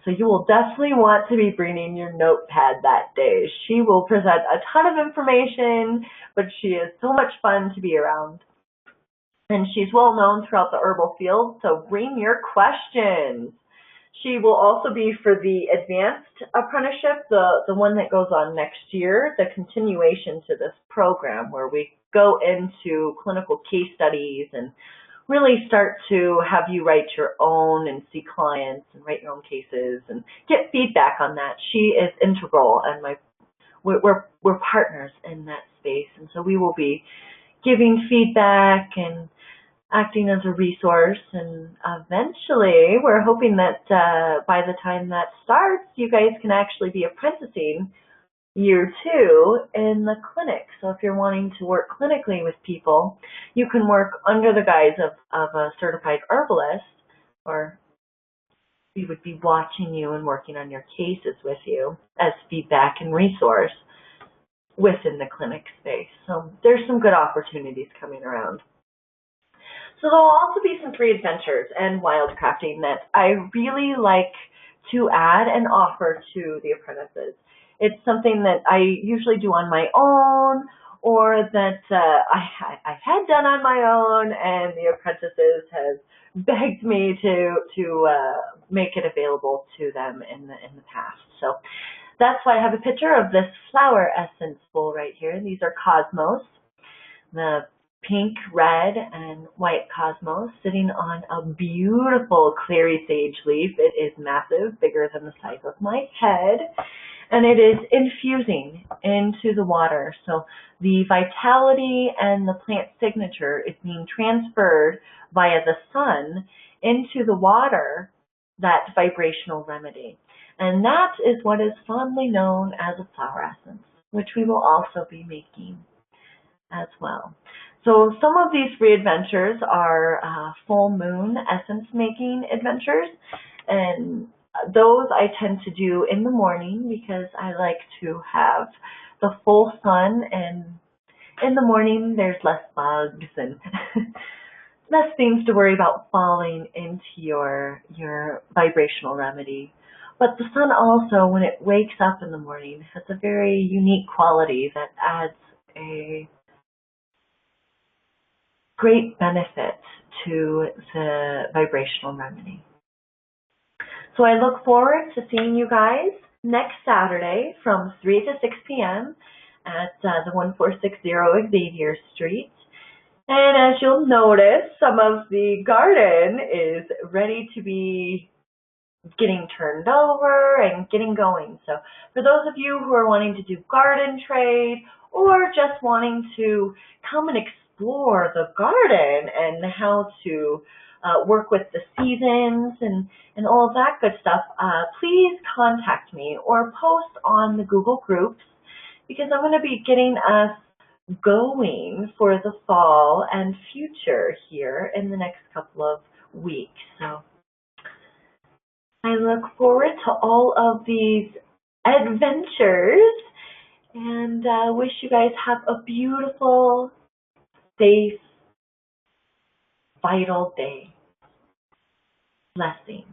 so you will definitely want to be bringing your notepad that day. She will present a ton of information, but she is so much fun to be around. And she's well known throughout the herbal field, so bring your questions. She will also be for the advanced apprenticeship, the one that goes on next year, the continuation to this program where we go into clinical case studies and really start to have you write your own and see clients and write your own cases and get feedback on that. She is integral, and we're partners in that space, and so we will be giving feedback and acting as a resource, and eventually we're hoping that by the time that starts, you guys can actually be apprenticing year 2 in the clinic. So if you're wanting to work clinically with people, you can work under the guise of a certified herbalist, or we would be watching you and working on your cases with you as feedback and resource within the clinic space. So there's some good opportunities coming around. So there will also be some free adventures and wildcrafting that I really like to add and offer to the apprentices. It's something that I usually do on my own, or that I had done on my own, and the apprentices have begged me to make it available to them in the past. So that's why I have a picture of this flower essence bowl right here. These are cosmos, the pink, red, and white cosmos sitting on a beautiful clary sage leaf. It is massive, bigger than the size of my head, and it is infusing into the water. So the vitality and the plant signature is being transferred via the sun into the water, that vibrational remedy. And that is what is fondly known as a flower essence, which we will also be making as well. So some of these free adventures are full moon essence making adventures, and those I tend to do in the morning because I like to have the full sun, and in the morning there's less bugs and less things to worry about falling into your vibrational remedy. But the sun also, when it wakes up in the morning, has a very unique quality that adds a great benefit to the vibrational remedy. So I look forward to seeing you guys next Saturday from 3 to 6 p.m. at the 1460 Xavier Street. And as you'll notice, some of the garden is ready to be getting turned over and getting going. So for those of you who are wanting to do garden trade or just wanting to come and explore the garden and how to work with the seasons and all of that good stuff, please contact me or post on the Google groups, because I'm going to be getting us going for the fall and future here in the next couple of weeks. So I look forward to all of these adventures, and wish you guys have a beautiful, safe, vital day. Blessings.